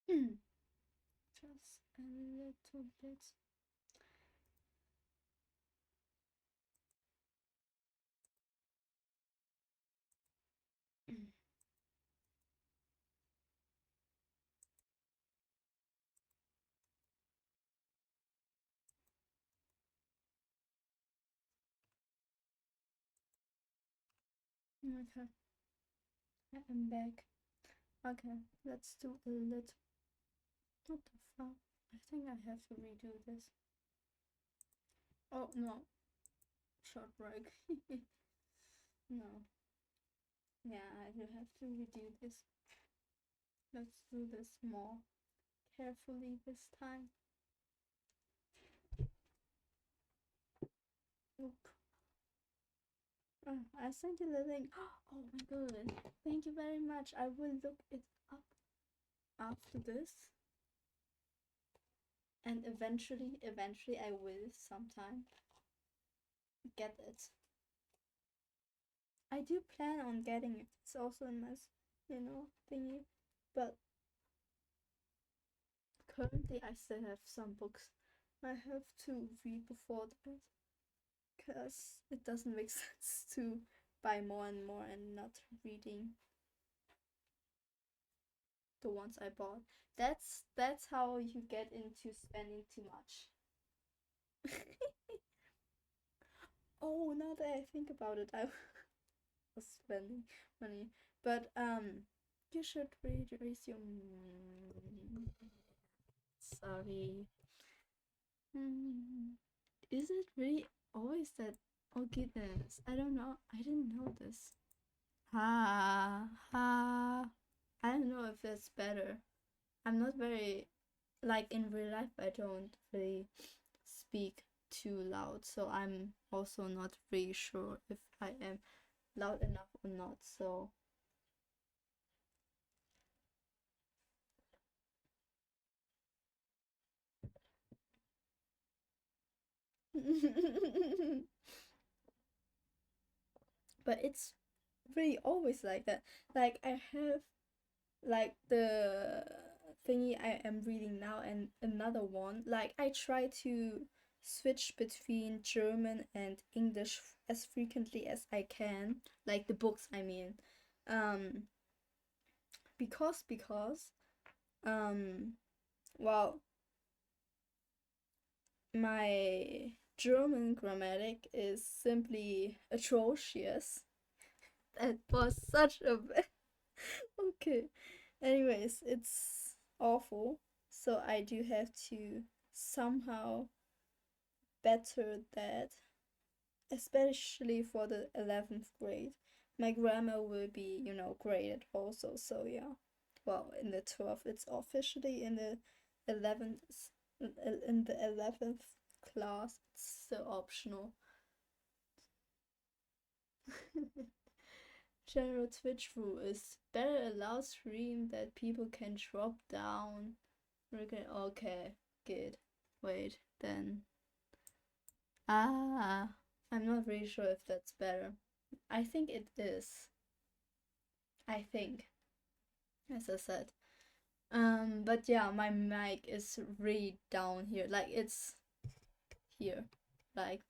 Just a little bit. Okay, I am back. Okay, let's do a little. What the fuck? I think I have to redo this. Oh no, short break. No. Yeah, I do have to redo this. Let's do this more carefully this time. Oop. Oh, I sent you the link. Oh my god. Thank you very much. I will look it up after this. And eventually I will sometime get it. I do plan on getting it. It's also a nice, thingy. But currently I still have some books I have to read before that. Because it doesn't make sense to buy more and more and not reading the ones I bought. That's how you get into spending too much. Oh, now that I think about it, I was spending money. But you should resume. Sorry. Is it really always that? Oh goodness, I don't know. I didn't know this. Ha ha. I don't know if that's better. I'm not very like in real life. I don't really speak too loud, so I'm also not really sure if I am loud enough or not. So but it's really always like that. Like I have like the thingy I am reading now and another one. Like I try to switch between German and English as frequently as I can. Like the books, I mean. Um because um well my German grammatic is simply atrocious. That was such a okay. Anyways, it's awful. So I do have to somehow better that, especially for the 11th grade. My grammar will be, graded also. So yeah. Well, in the 12th, it's officially in the 11th in the 11th class. It's still optional. General Twitch rule is better allow stream that people can drop down. Okay, good. Wait, then. Ah, I'm not really sure if that's better. I think it is. I think, as I said. But yeah, my mic is really down here. Like it's here, like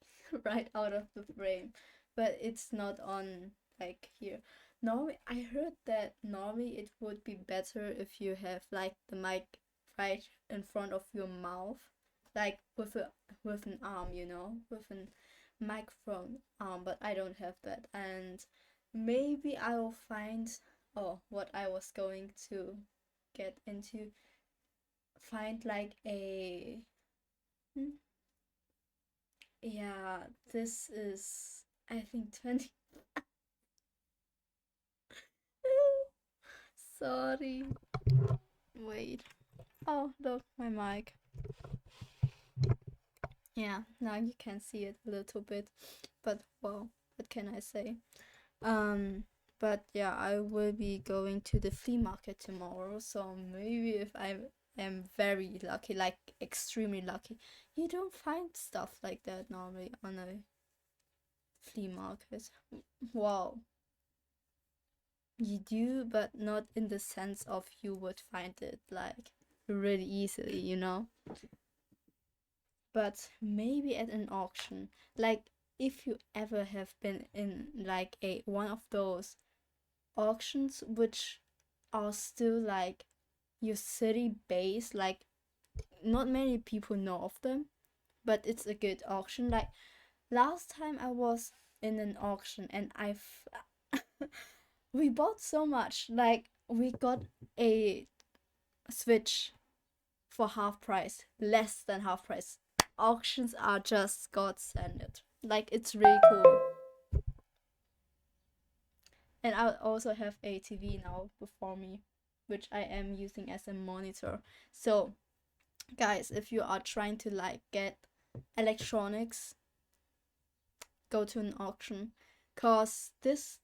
right out of the frame, but it's not on like here. Normally, I heard that normally it would be better if you have like the mic right in front of your mouth, like with an arm, with an microphone arm. But I don't have that, and maybe I will find. Oh, what I was going to get into, find like a yeah, this is, I think, 20. Sorry. Wait. Oh, look, my mic. Yeah, now you can see it a little bit. But, well, what can I say? But yeah, I will be going to the flea market tomorrow. So maybe if I am very lucky, like extremely lucky, you don't find stuff like that normally on a flea market. Wow. You do, but not in the sense of you would find it like really easily, you know. But maybe at an auction, like if you ever have been in like a one of those auctions which are still like your city base, like not many people know of them, but it's a good auction. Like last time I was in an auction and we bought so much. Like we got a Switch for half price, less than half price. Auctions are just godsend. Like it's really cool. And I also have a TV now before me, which I am using as a monitor. So, guys, if you are trying to like get electronics, go to an auction, cause this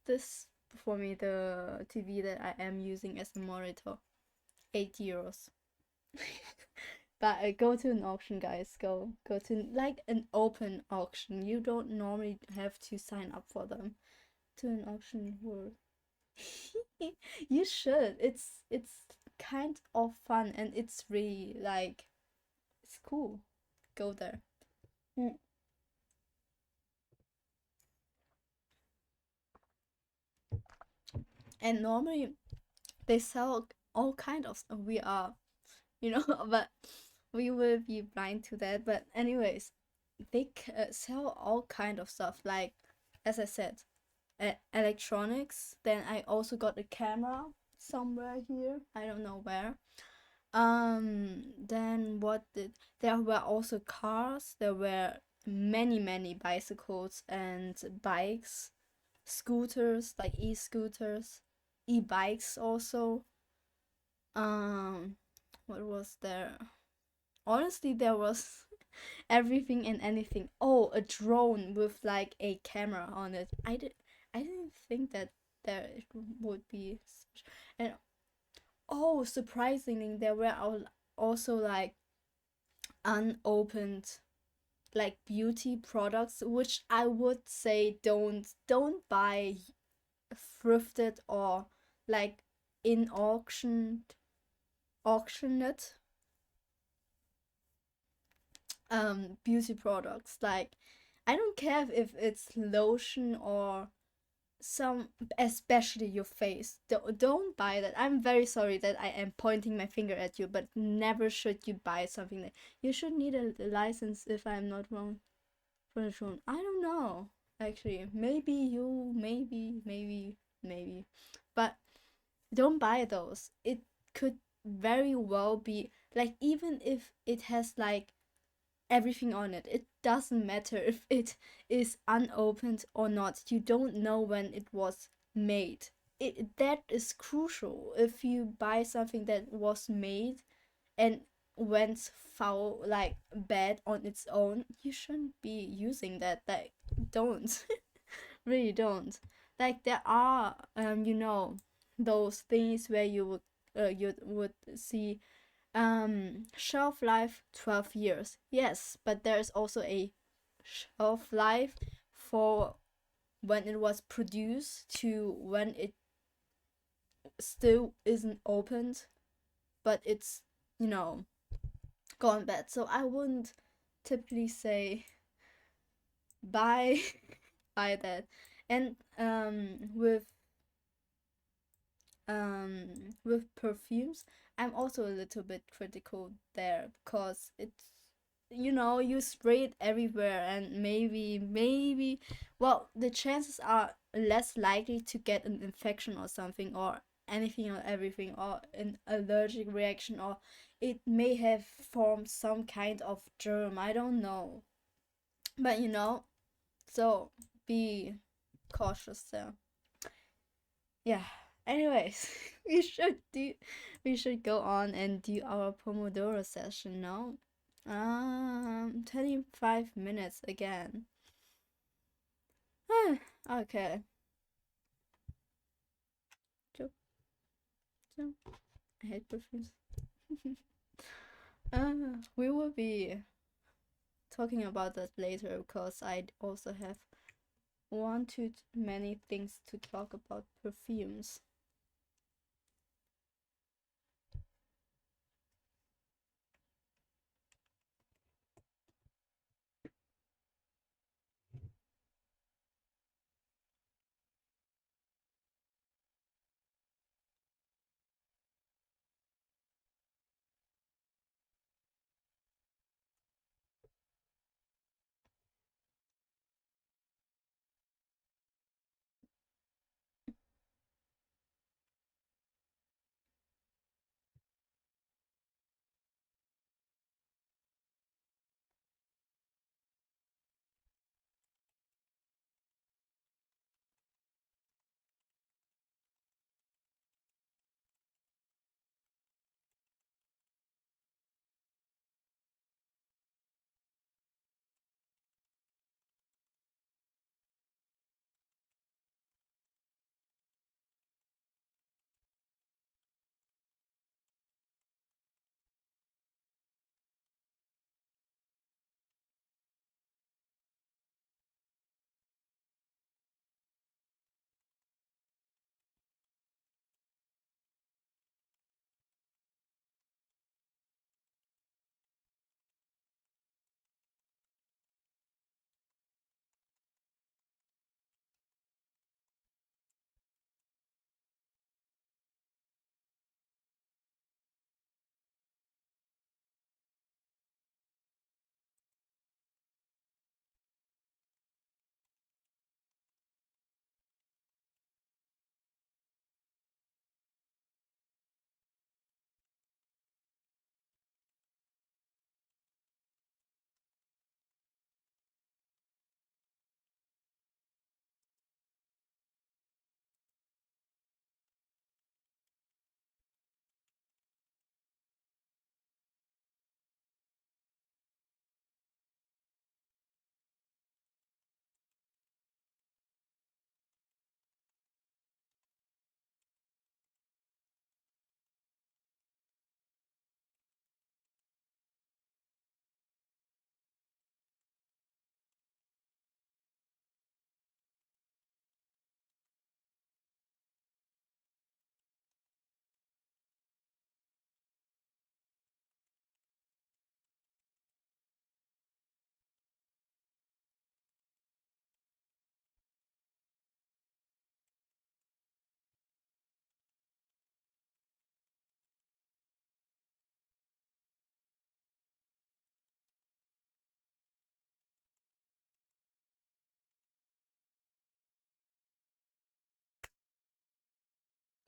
for me the TV that I am using as a monitor, €8. But go to an auction, guys. Go to like an open auction. You don't normally have to sign up for them. To an auction world. You should. It's kind of fun and it's really like it's cool. Go there. Mm. And normally they sell all kind of stuff. We are, you know, but we will be blind to that. But anyways, they sell all kind of stuff. Like as I said, electronics. Then I also got a camera somewhere here. I don't know where. Then what did there were also cars. There were many bicycles and bikes, scooters like e-scooters, e-bikes also. Um, what was there? Honestly, there was everything and anything. Oh, a drone with like a camera on it. I didn't think that there it would be such. And oh, surprisingly, there were also like unopened like beauty products, which I would say don't buy thrifted or like in auctioned beauty products. Like I don't care if it's lotion or some, especially your face. Don't buy that. I'm very sorry that I am pointing my finger at you, but never should you buy something that you should need a license, if I'm not wrong, for the drone. I don't know, actually. Maybe you, maybe, but don't buy those. It could very well be like, even if it has like everything on it. It doesn't matter if it is unopened or not. You don't know when it was made. That is crucial. If you buy something that was made and went foul, like bad on its own, you shouldn't be using that. Like, don't. Really don't. Like there are those things where you would see shelf life 12 years. Yes, but there's also a shelf life for when it was produced to when it still isn't opened, but it's, you know, gone bad. So I wouldn't typically say buy buy that. And with perfumes, I'm also a little bit critical there, because it's, you spray it everywhere, and maybe well, the chances are less likely to get an infection or something, or anything or everything, or an allergic reaction, or it may have formed some kind of germ. I don't know, but so be cautious there. Yeah. Anyways, we should go on and do our pomodoro session now. 25 minutes again. Okay. Joke. I hate perfumes. We will be talking about that later, because I also have one too many things to talk about perfumes.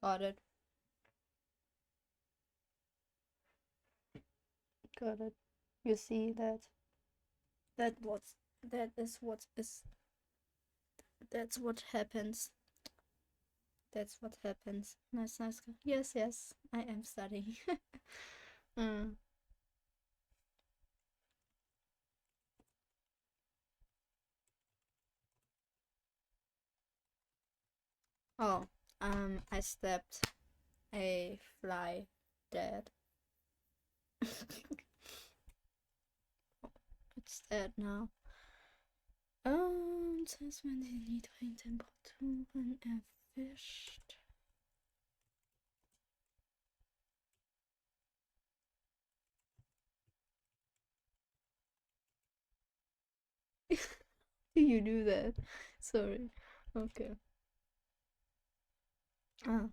Got it. Got it. You see that what that is what is that's what happens. That's what happens. Nice, nice. Yes, yes. I am studying. mm. Oh, I stepped a fly dead. It's dead now. Since when die niedrigen Temperaturen erwischt. You do that. Sorry. Okay. Ah.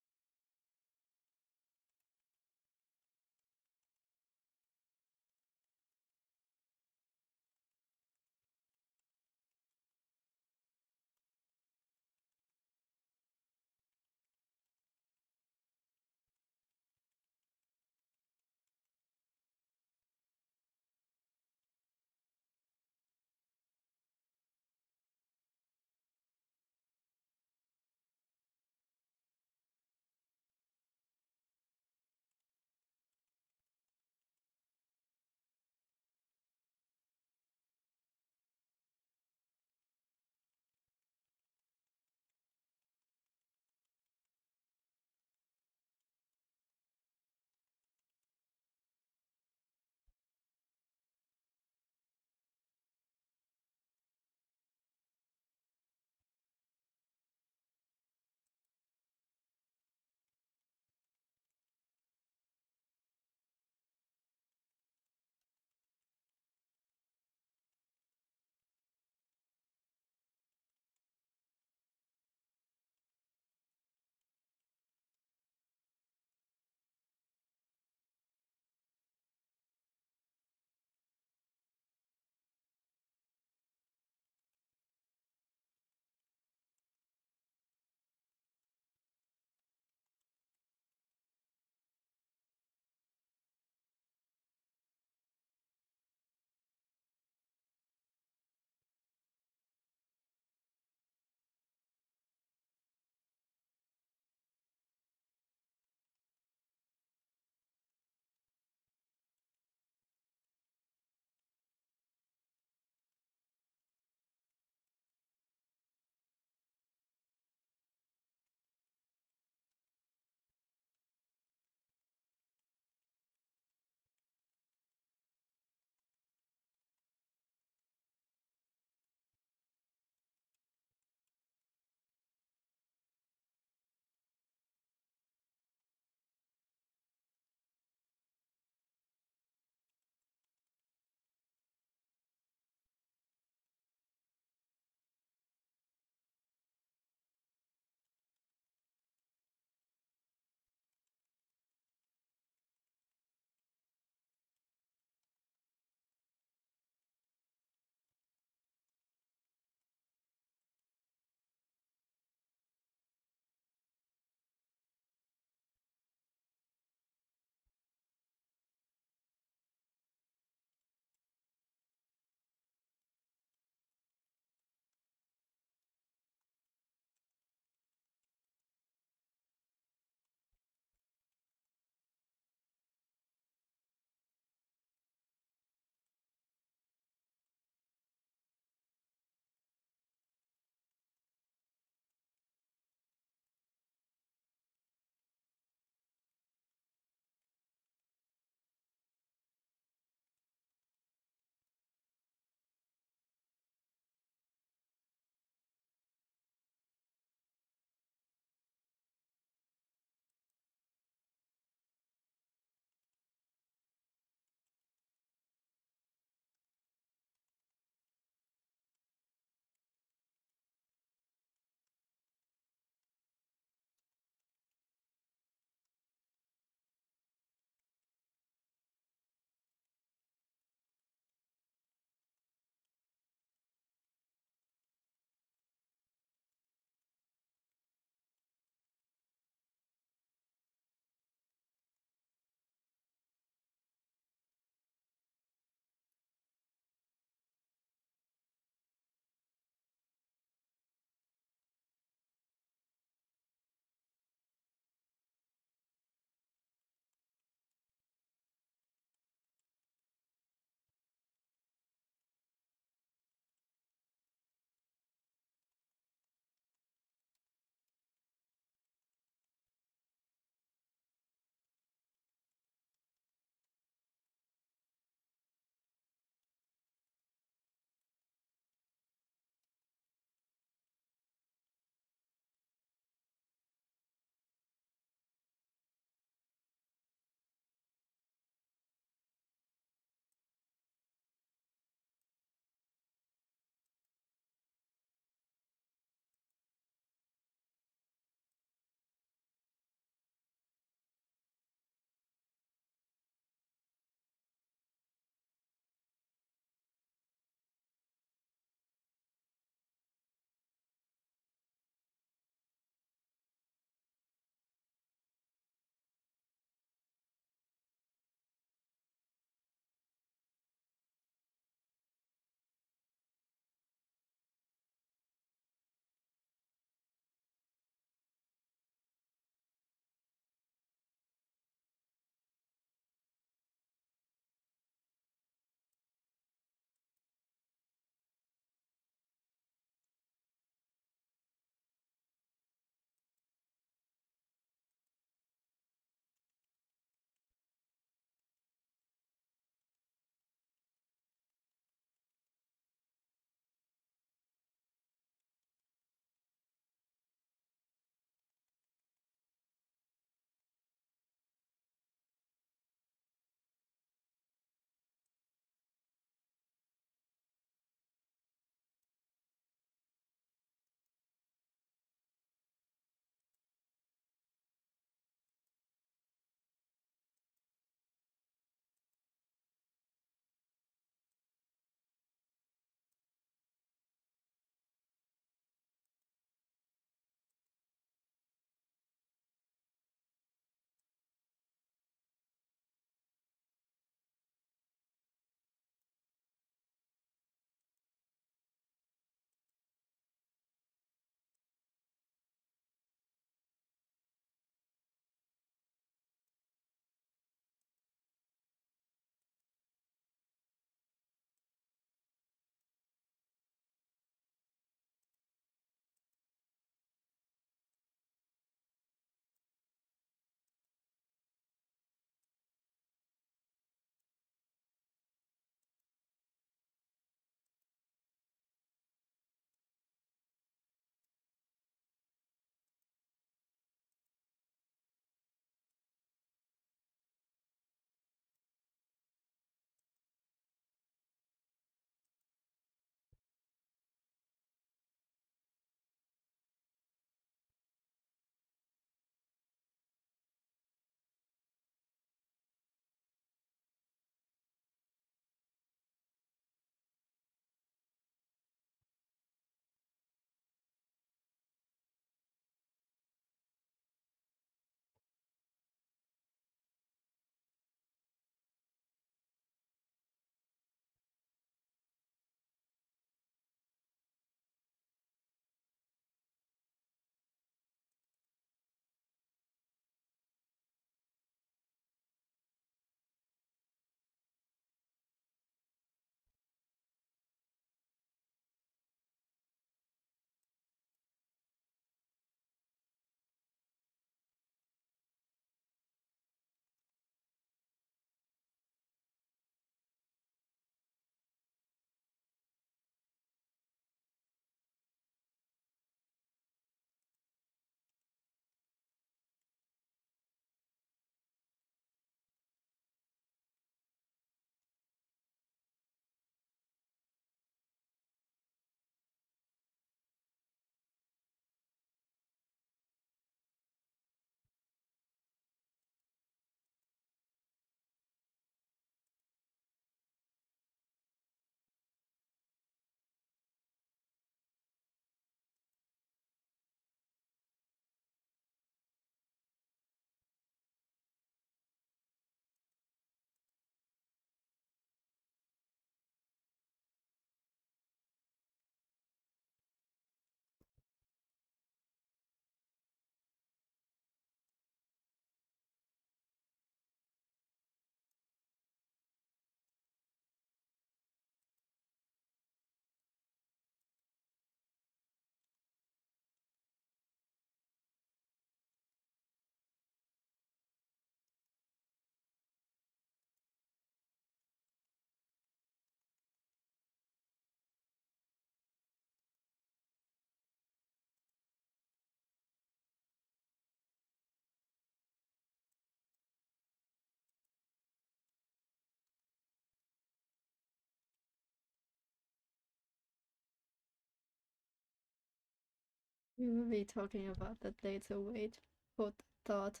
We will be talking about that later. Wait, hold thought.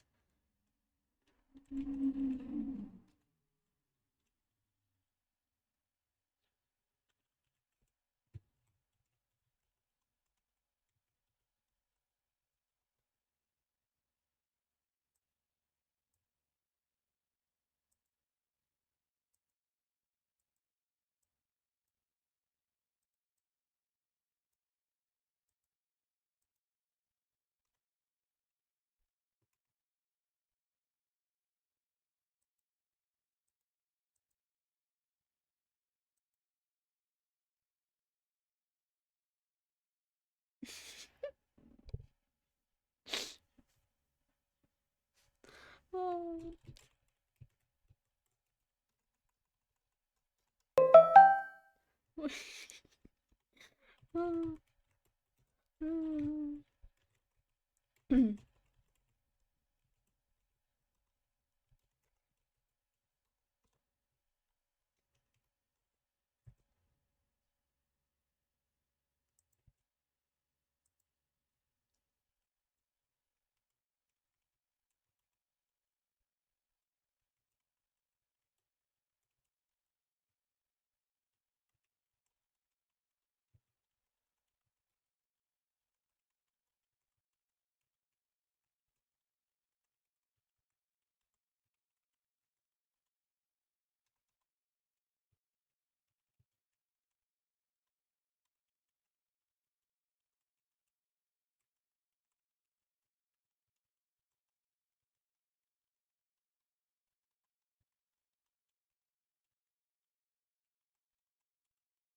Oh.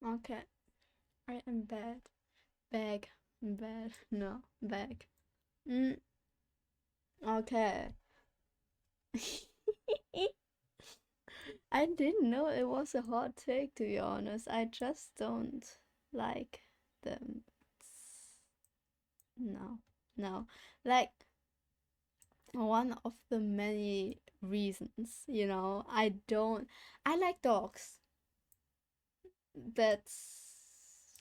Okay, I am bad. Bag. Bad. No, bag. Mm, okay. I didn't know it was a hot take, to be honest. I just don't like them. No, no. Like, one of the many reasons, I don't. I like dogs. That's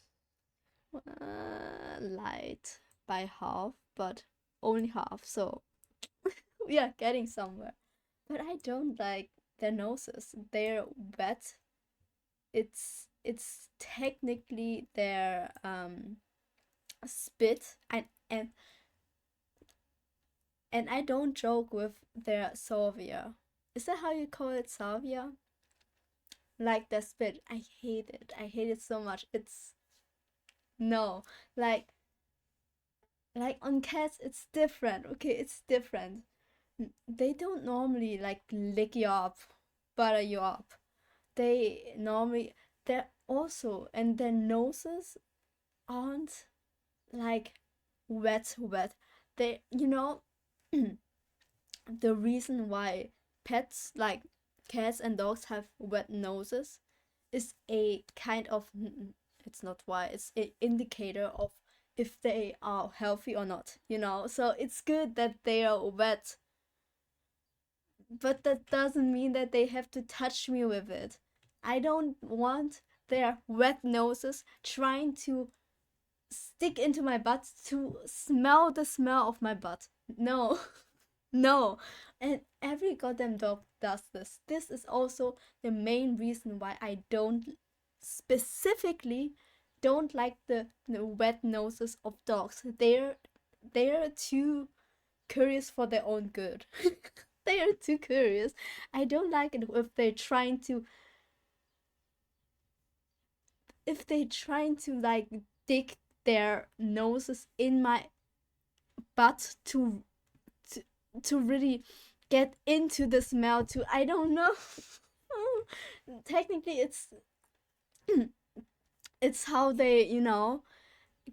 light by half, but only half, so we are getting somewhere. But I don't like their noses. They're wet. It's technically their spit, and I don't joke with their salvia. Is that how you call it, salvia? Like the spit. I hate it. I hate it so much. It's no, like on cats it's different. Okay, it's different. They don't normally like lick you up, butter you up. They normally, they're also, and their noses aren't like wet. They, the reason why pets like cats and dogs have wet noses is a kind of, it's not why, it's an indicator of if they are healthy or not, so it's good that they are wet, but that doesn't mean that they have to touch me with it. I don't want their wet noses trying to stick into my butt to smell the smell of my butt. No. No. And every goddamn dog does this. This is also the main reason why I don't specifically don't like the wet noses of dogs. They're too curious for their own good. They are too curious. I don't like it if they trying to like dig their noses in my butt to to really get into the smell too. I don't know. Technically it's how they,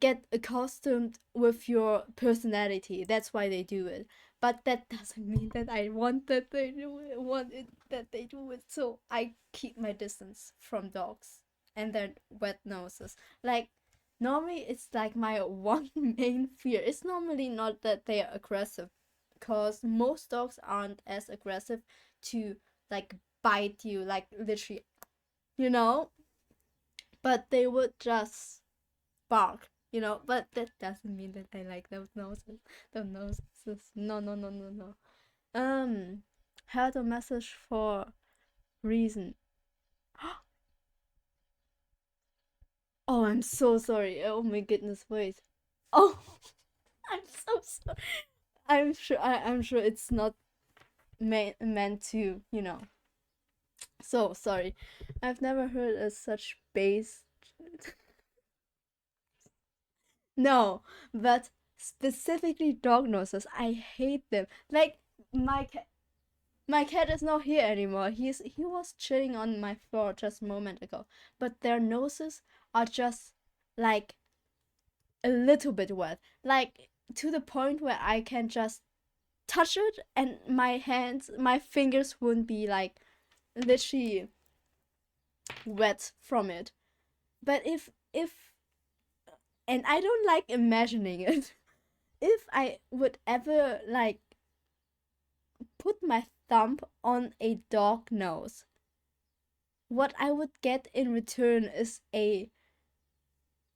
get accustomed with your personality. That's why they do it. But that doesn't mean that I want that they do it, that they do it. So I keep my distance from dogs and their wet noses. Like, normally it's like my one main fear. It's normally not that they are aggressive, because most dogs aren't as aggressive to like bite you, like literally, you know, but they would just bark, But that doesn't mean that I like those noses. The noses. No, no, no, no, no. Heard a message for reason. Oh, I'm so sorry. Oh my goodness, wait. Oh, I'm so sorry. I'm sure it's not meant to, So sorry. I've never heard of such bass. No, but specifically dog noses. I hate them. Like my cat. My cat is not here anymore. He was chilling on my floor just a moment ago. But their noses are just like a little bit wet. Like to the point where I can just touch it and my fingers wouldn't be like literally wet from it. But if and I don't like imagining it. If I would ever like put my thumb on a dog nose, what I would get in return is a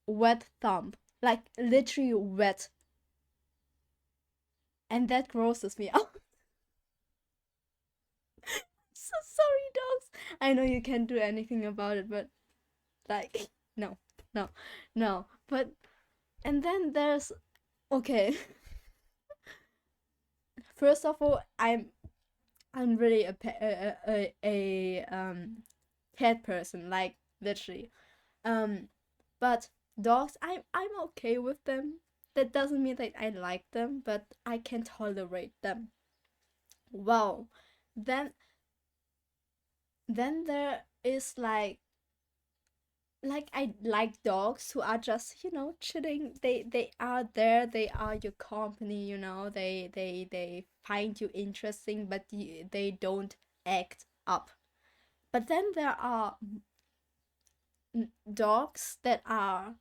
wet thumb. Like literally wet. And that grosses me out. So sorry, dogs. I know you can't do anything about it, but like no, no, no. But and then there's okay. First of all, I'm really a cat person, like literally. Um, but dogs, I'm okay with them. That doesn't mean that I like them, but I can tolerate them. Wow. Then there is I like dogs who are just chilling. They are there. They are your company. They find you interesting, but they don't act up. But then there are dogs that are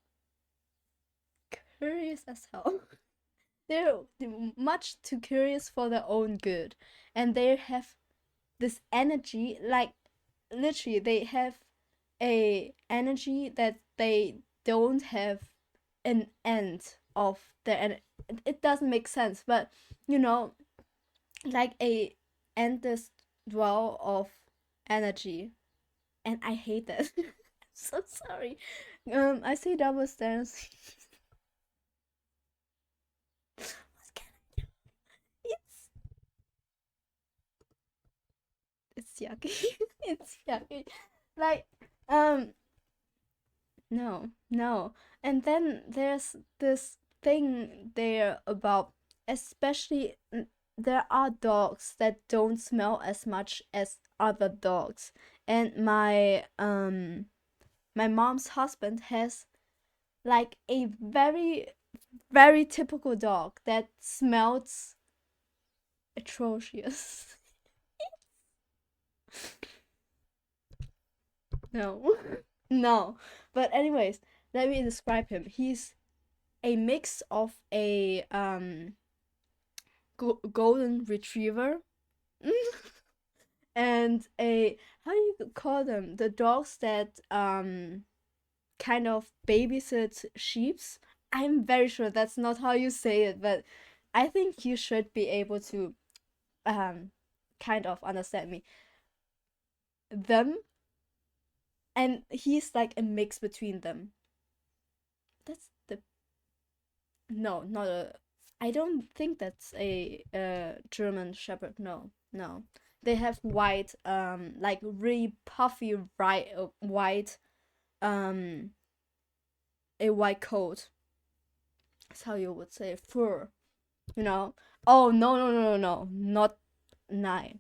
curious as hell. They're much too curious for their own good, and they have this energy. Like literally, they have a energy that they don't have an end of their it doesn't make sense, but you know like a endless dwell of energy, and I hate that. I'm so sorry. I see double standards. What can I do? it's it's yucky. It's yucky. Like um no, no. And then there's this thing there about, especially, there are dogs that don't smell as much as other dogs. And my mom's husband has like a very very typical dog that smells atrocious. No. No. But anyways, let me describe him. He's a mix of a golden retriever and a, how do you call them, the dogs that kind of babysit sheeps. I'm very sure that's not how you say it, but I think you should be able to um kind of understand me. Them, and he's like a mix between them. That's the No, not a. I don't think that's a German Shepherd. No, no. They have white, like really puffy, white, um, a white coat. That's how you would say fur. You know. Oh no no no no no, not nine.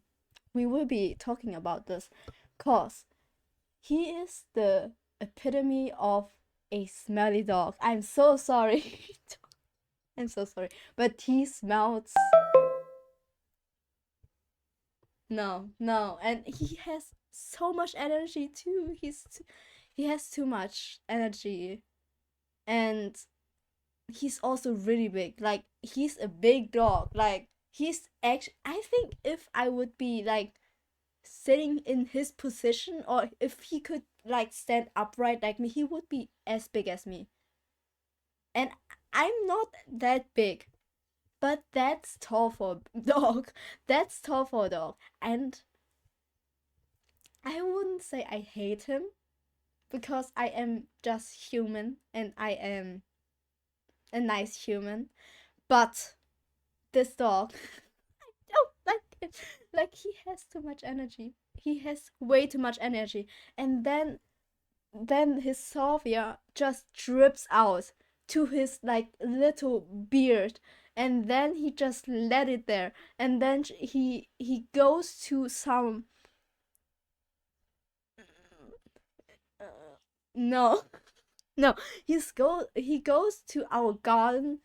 We will be talking about this, cause he is the epitome of a smelly dog. I'm so sorry. I'm so sorry, but he smells. No, no, and he has so much energy too. He has too much energy, and he's also really big. Like he's a big dog. Like he's actually. I think if I would be like sitting in his position, or if he could like stand upright like me, he would be as big as me. And I'm not that big, but that's tall for a dog. That's tall for a dog. And I wouldn't say I hate him because I am just human and I am a nice human. But this dog, I don't like it. Like he has too much energy. He has way too much energy. And then his salvia just drips out to his like little beard, and then he just let it there, and then he goes to some no no he goes to our garden.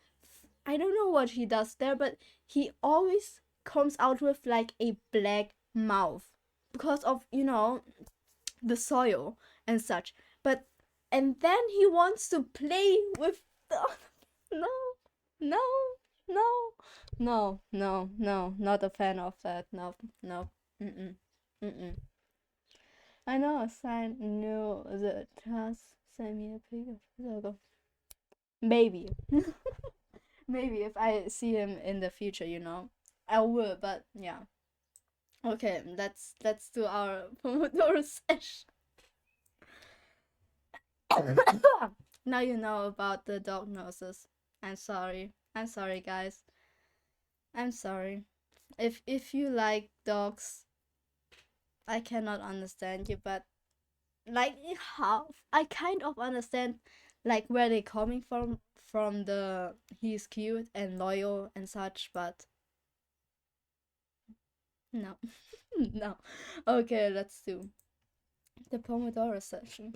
I don't know what he does there, but he always comes out with like a black mouth because of the soil and such. But and then he wants to play with the no, no, no, no, not a fan of that. No, no, mm mm. I know a sign no the task send me a picture. Maybe, maybe if I see him in the future, I will. But yeah, okay, let's do our Pomodoro session. Now you know about the diagnosis. I'm sorry. I'm sorry, guys. I'm sorry. If you like dogs, I cannot understand you, but like how I kind of understand like where they coming from the he's cute and loyal and such, but no. No. Okay, let's do the Pomodoro session.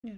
Yeah.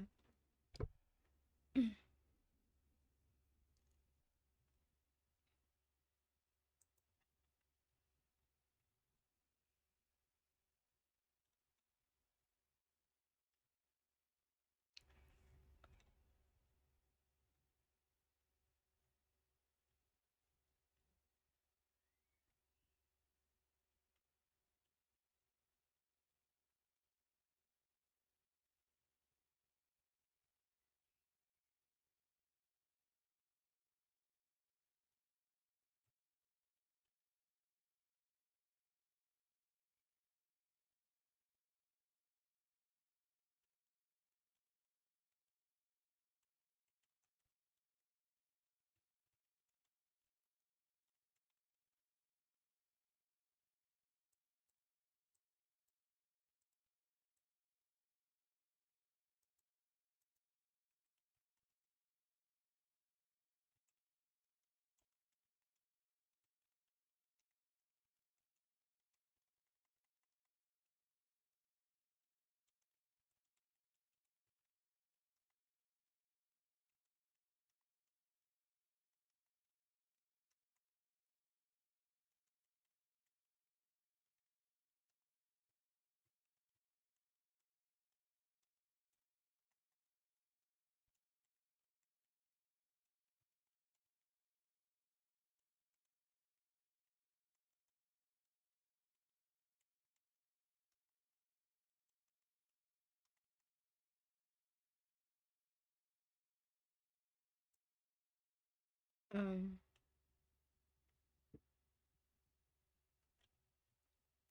Um,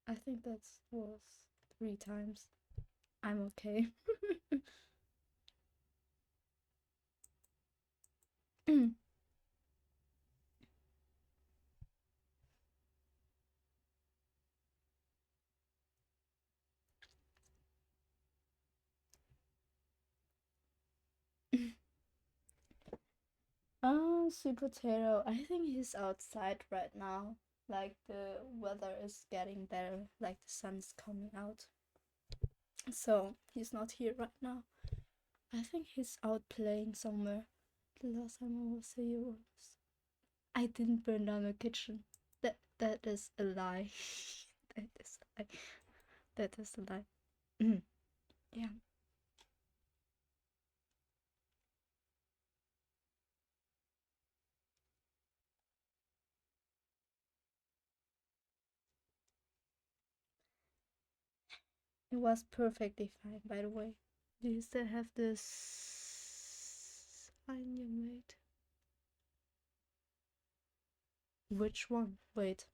I think that was 3 times. I'm okay. Sweet potato. I think he's outside right now. Like the weather is getting better, like the sun's coming out. So he's not here right now. I think he's out playing somewhere. The last time I was here was I didn't burn down the kitchen. That is a lie. That is a lie. That is a lie. Yeah. It was perfectly fine, by the way. Do you still have this sign you made? Which one? Wait.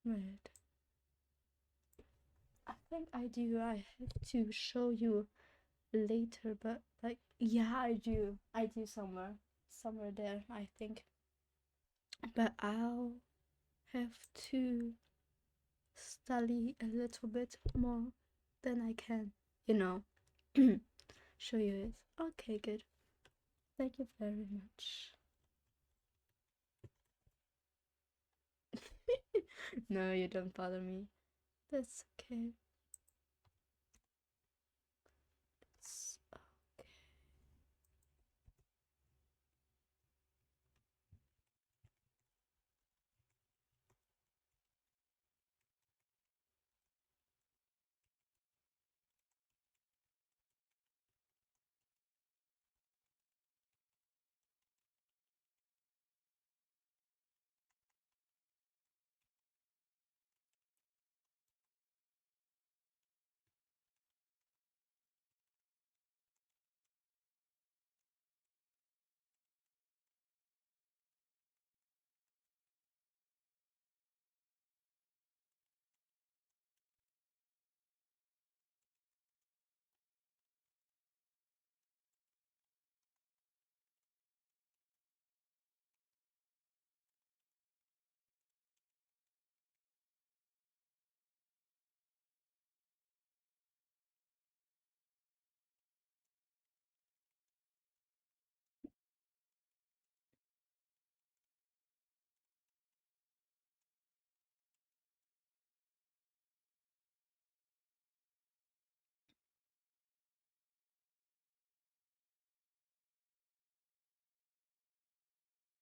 Wait. I think I do. I have to show you later, but like, yeah, I do. I do somewhere. Somewhere there, I think. But I'll have to study a little bit more than I can, you know, show you it. Okay, good. Thank you very much. No, you don't bother me. That's okay. It's okay.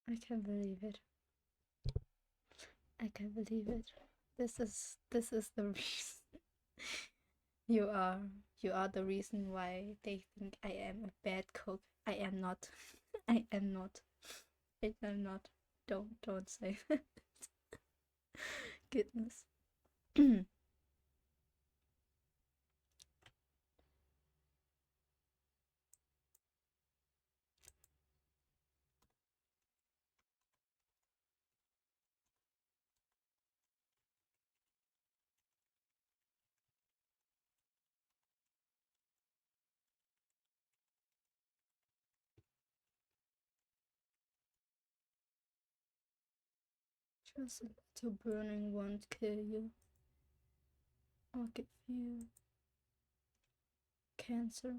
I can't believe it. I can't believe it. This is the reason. You are you are the reason why they think I am a bad cook. I am not. I am not. I am not. Don't say that. Goodness. Just a little burning won't kill you or give you cancer.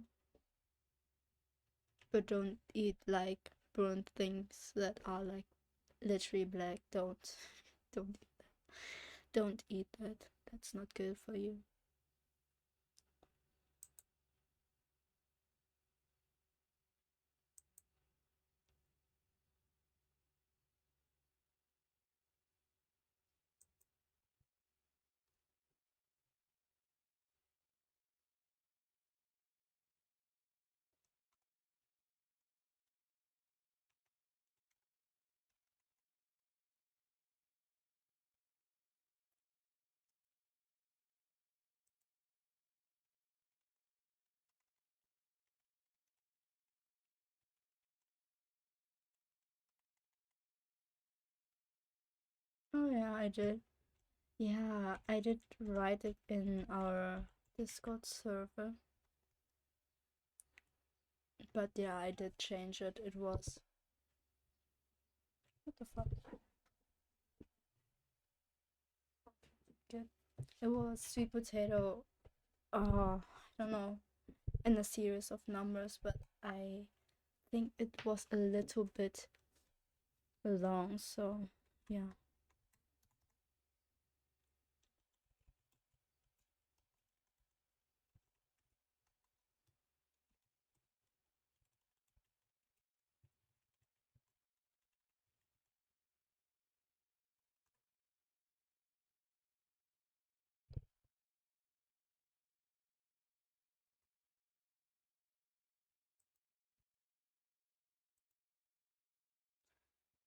But don't eat like burnt things that are like literally black. Don't eat that. Don't eat that. That's not good for you. Oh yeah, I did. Yeah, I did write it in our Discord server. But yeah, I did change it. It was what the fuck? Good. It was sweet potato. I don't know, in a series of numbers, but I think it was a little bit long. So yeah.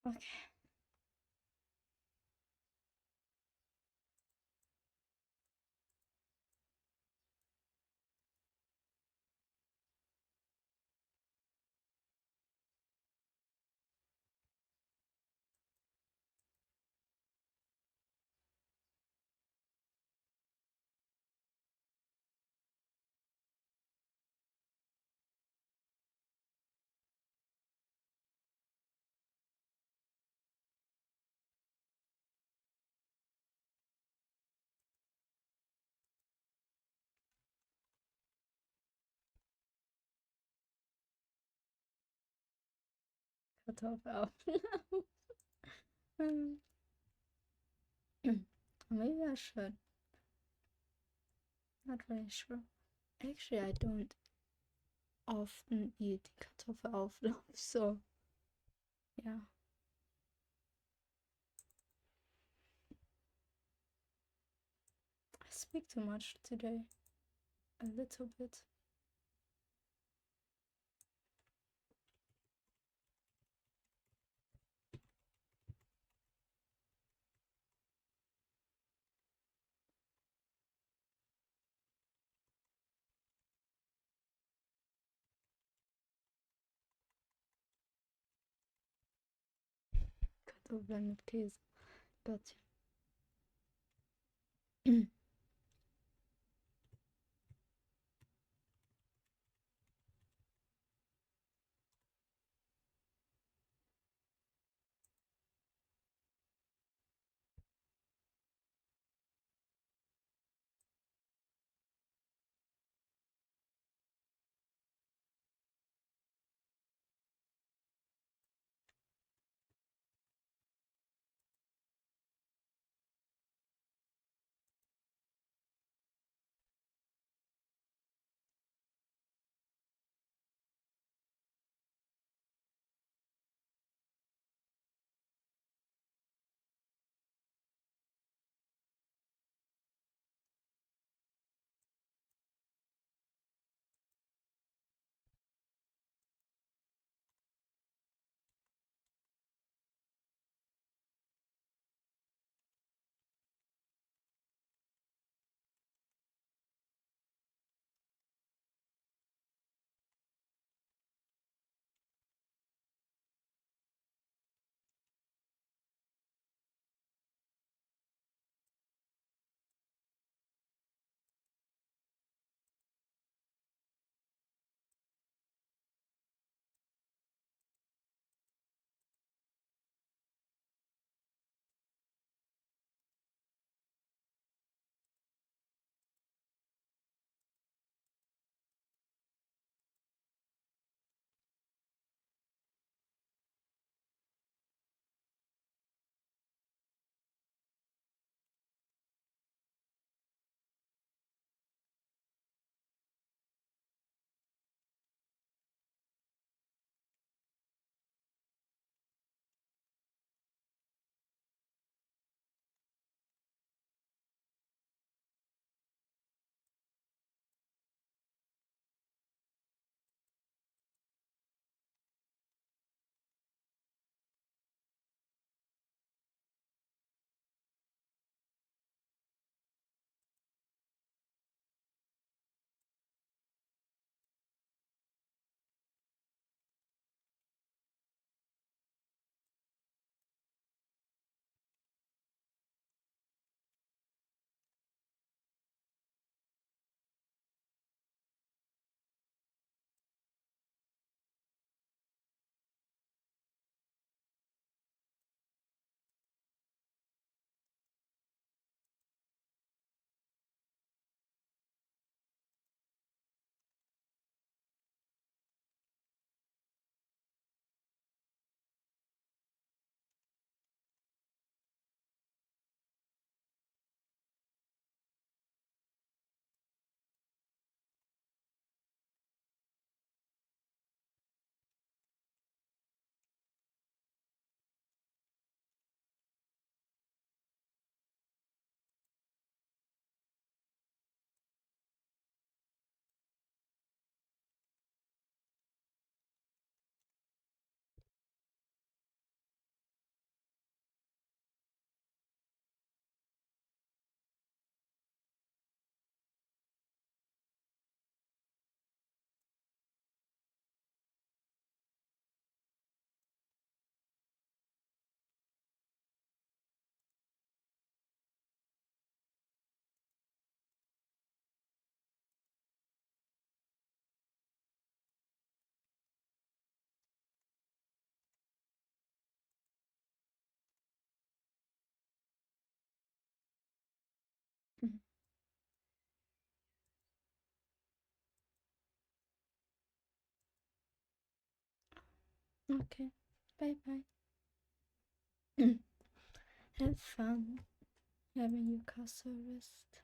Okay. Kartoffel. Um, Maybe I should. Not really sure. Actually, I don't often eat Kartoffelauflauf, so yeah. I speak too much today. A little bit. Kartoffeln mit Käse. But Okay. Bye bye. Have fun having your castle rest.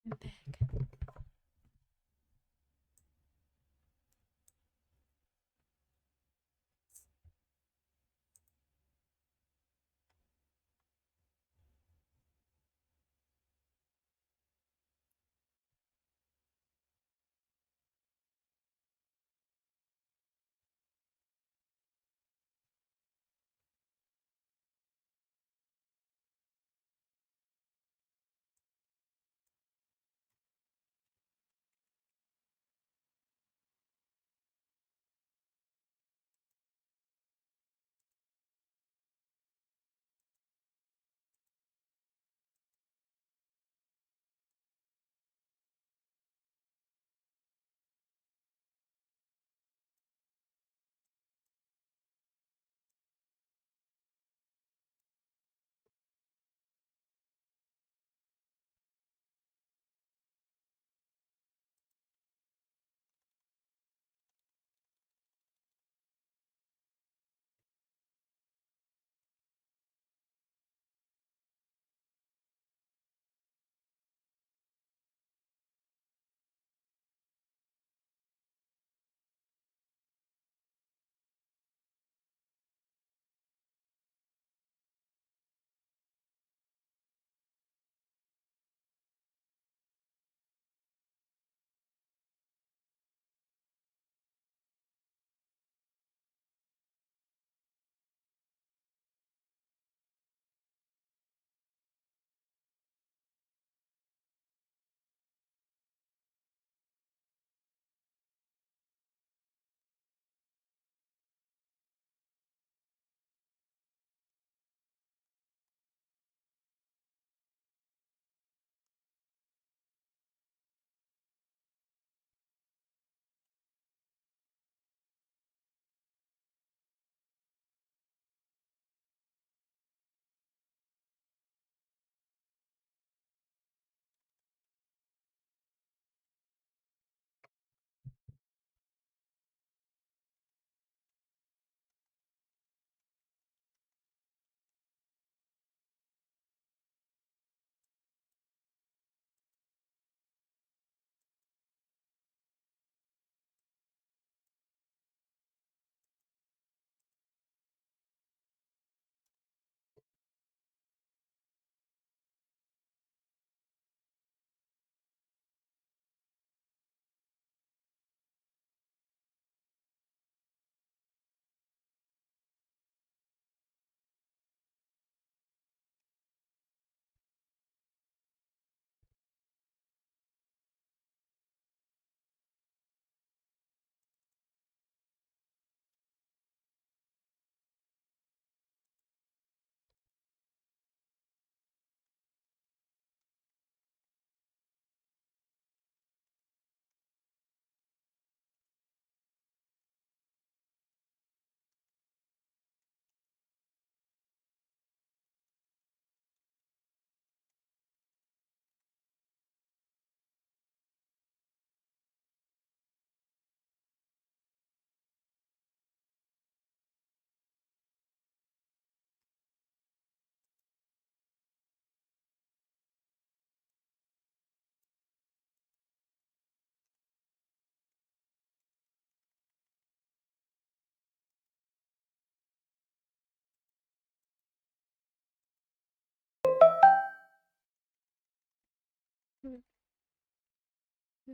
I'm back. Good. Good.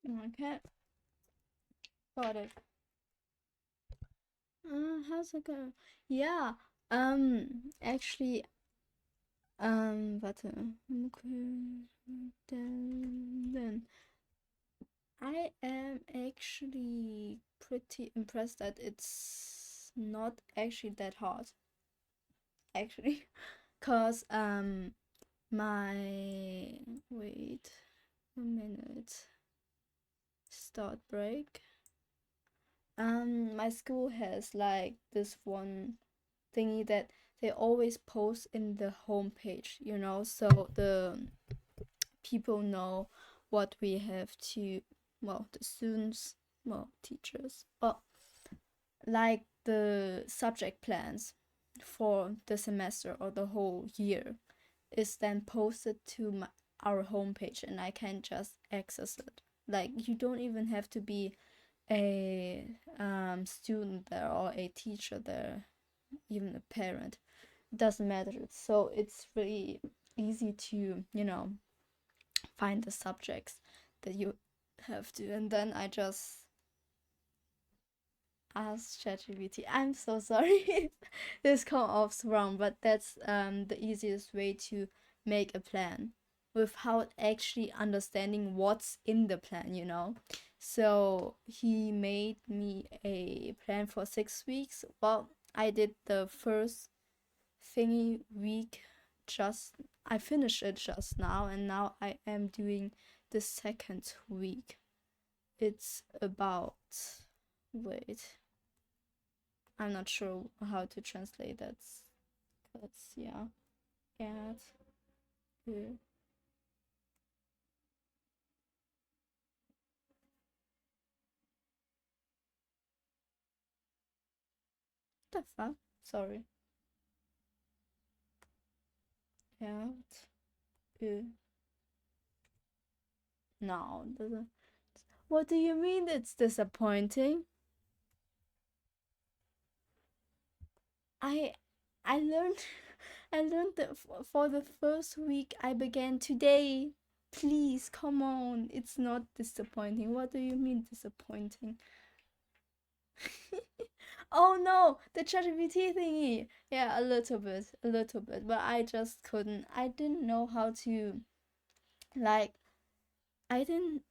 Okay, got it. How's it going? Yeah, actually, warte. Okay, then I am actually pretty impressed that it's not actually that hard, actually. Cause my wait a minute, start break. My school has like this one thingy that they always post in the homepage, so the people know what we have to, well, the students, well, teachers, well, like the subject plans for the semester or the whole year is then posted to our homepage, and I can just access it. Like, you don't even have to be a student there or a teacher there, even a parent. It doesn't matter. So it's really easy to, find the subjects that you have to. And then I just ask ChatGPT. I'm so sorry. This come off wrong, but that's the easiest way to make a plan without actually understanding what's in the plan. So he made me a plan for 6 weeks. Well, I did the first thingy week, just I finished it just now, and now I am doing the second week. It's about, wait, I'm not sure how to translate that. Cause yeah, add the fuck. Sorry, add no. What do you mean it's disappointing? I I learned I learned that for the first week I began today. Please, come on. It's not disappointing. What do you mean disappointing? Oh no, the ChatGPT thingy. Yeah, a little bit, but I just couldn't. I didn't know how to, like, I didn't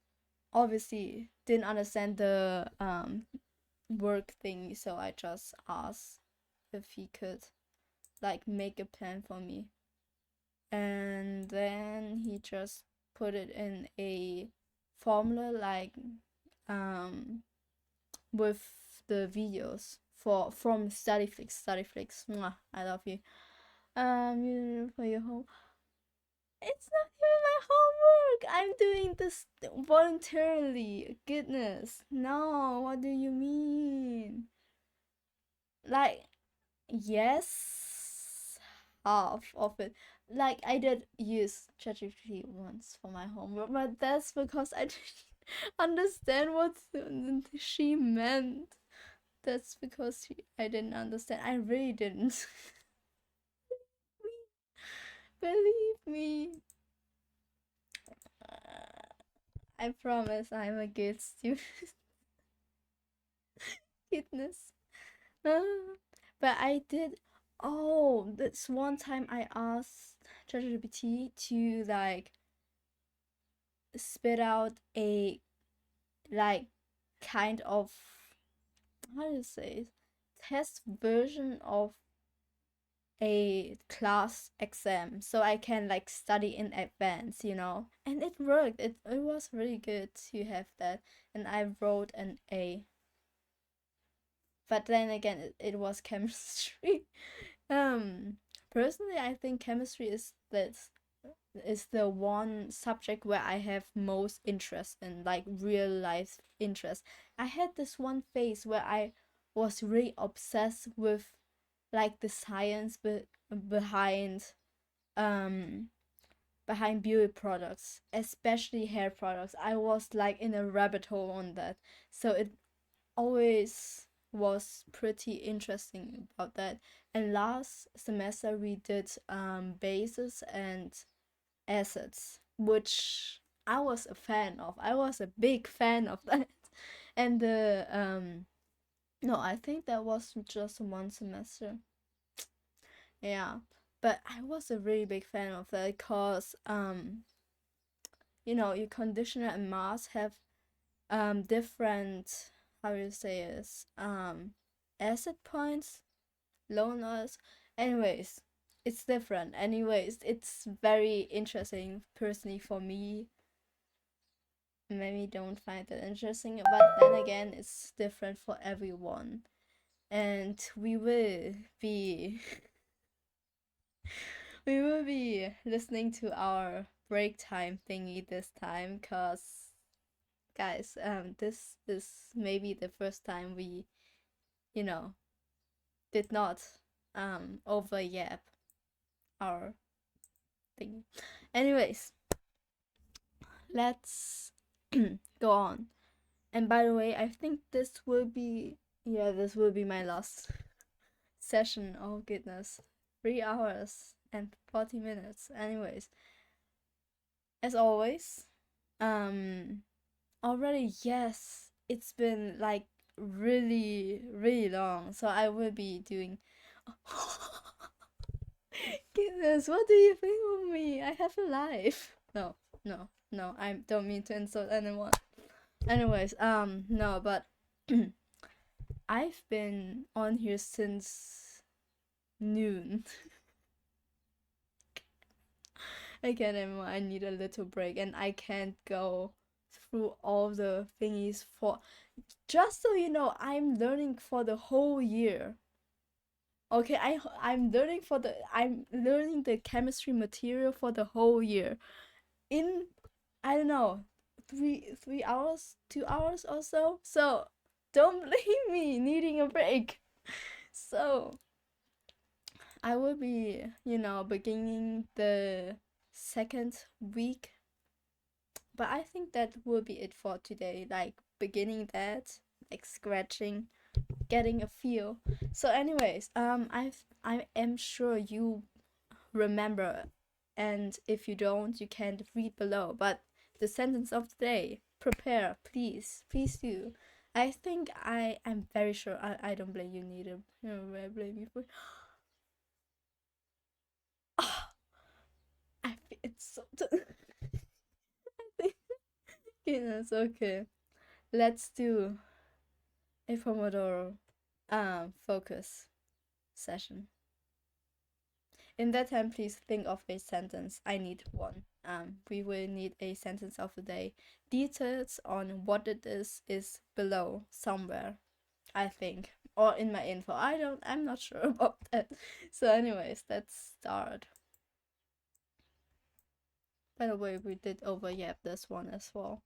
obviously didn't understand the work thing, so I just asked if he could like make a plan for me. And then he just put it in a formula, like, um with the videos for from Studyflix. Mwah, I love you. For your home. It's not even my homework. I'm doing this voluntarily. Goodness, no. What do you mean? Like, yes, half of it. Like, I did use ChatGPT once for my homework, but that's because I didn't understand what she meant. That's because I didn't understand. I really didn't. Believe me. I promise I'm a good student. Goodness. But I did. Oh, this one time I asked ChatGPT to like spit out a, like, kind of, how do you say it? Test version of a class exam so I can like study in advance. And it worked. It was really good to have that, and I wrote an A. But then again, it was chemistry. um Personally, I think chemistry is the one subject where I have most interest in, like real life interest. I had this one phase where I was really obsessed with like the science behind um behind beauty products, especially hair products. I was like in a rabbit hole on that. So it always was pretty interesting about that. And last semester we did bases and acids, which I was a fan of. I was a big fan of that. And the no, I think that was just one semester. Yeah. But I was a really big fan of that because your conditioner and mask have different, how you say is, asset points, loaners. Anyways, it's different. Anyways, it's very interesting personally for me. Maybe don't find it interesting, but then again, it's different for everyone. And we will be listening to our break time thingy this time, cause guys, this is maybe the first time we, you know, did not over yap our thing. Anyways, let's go on. And by the way, I think this will be my last session. Oh goodness. 3 hours and 40 minutes. Anyways, as always, already, yes, it's been like really, really long. So I will be doing. Goodness, what do you think of me? I have a life. No, no, no. I don't mean to insult anyone. Anyways, no, but I've been on here since noon. I can't anymore. I need a little break, and I can't go through all the thingies for. Just so you know, I'm learning for the whole year. Okay, I'm learning the chemistry material for the whole year. In, I don't know, 3 hours, 2 hours or so. So don't blame me needing a break. So I will be, beginning the second week. But I think that will be it for today. Like beginning that, like scratching, getting a feel. So anyways, I am sure you remember, and if you don't, you can read below. But the sentence of the day: prepare, please, please do. I think I'm very sure. I don't blame you neither. I blame you for. I feel it's so. Goodness. Okay, let's do a pomodoro focus session. In that time, please think of a sentence. I need one. We will need a sentence of the day. Details on what it is below somewhere, I think, or in my info. I'm not sure about that. So, anyways, let's start. By the way, we did over yap this one as well.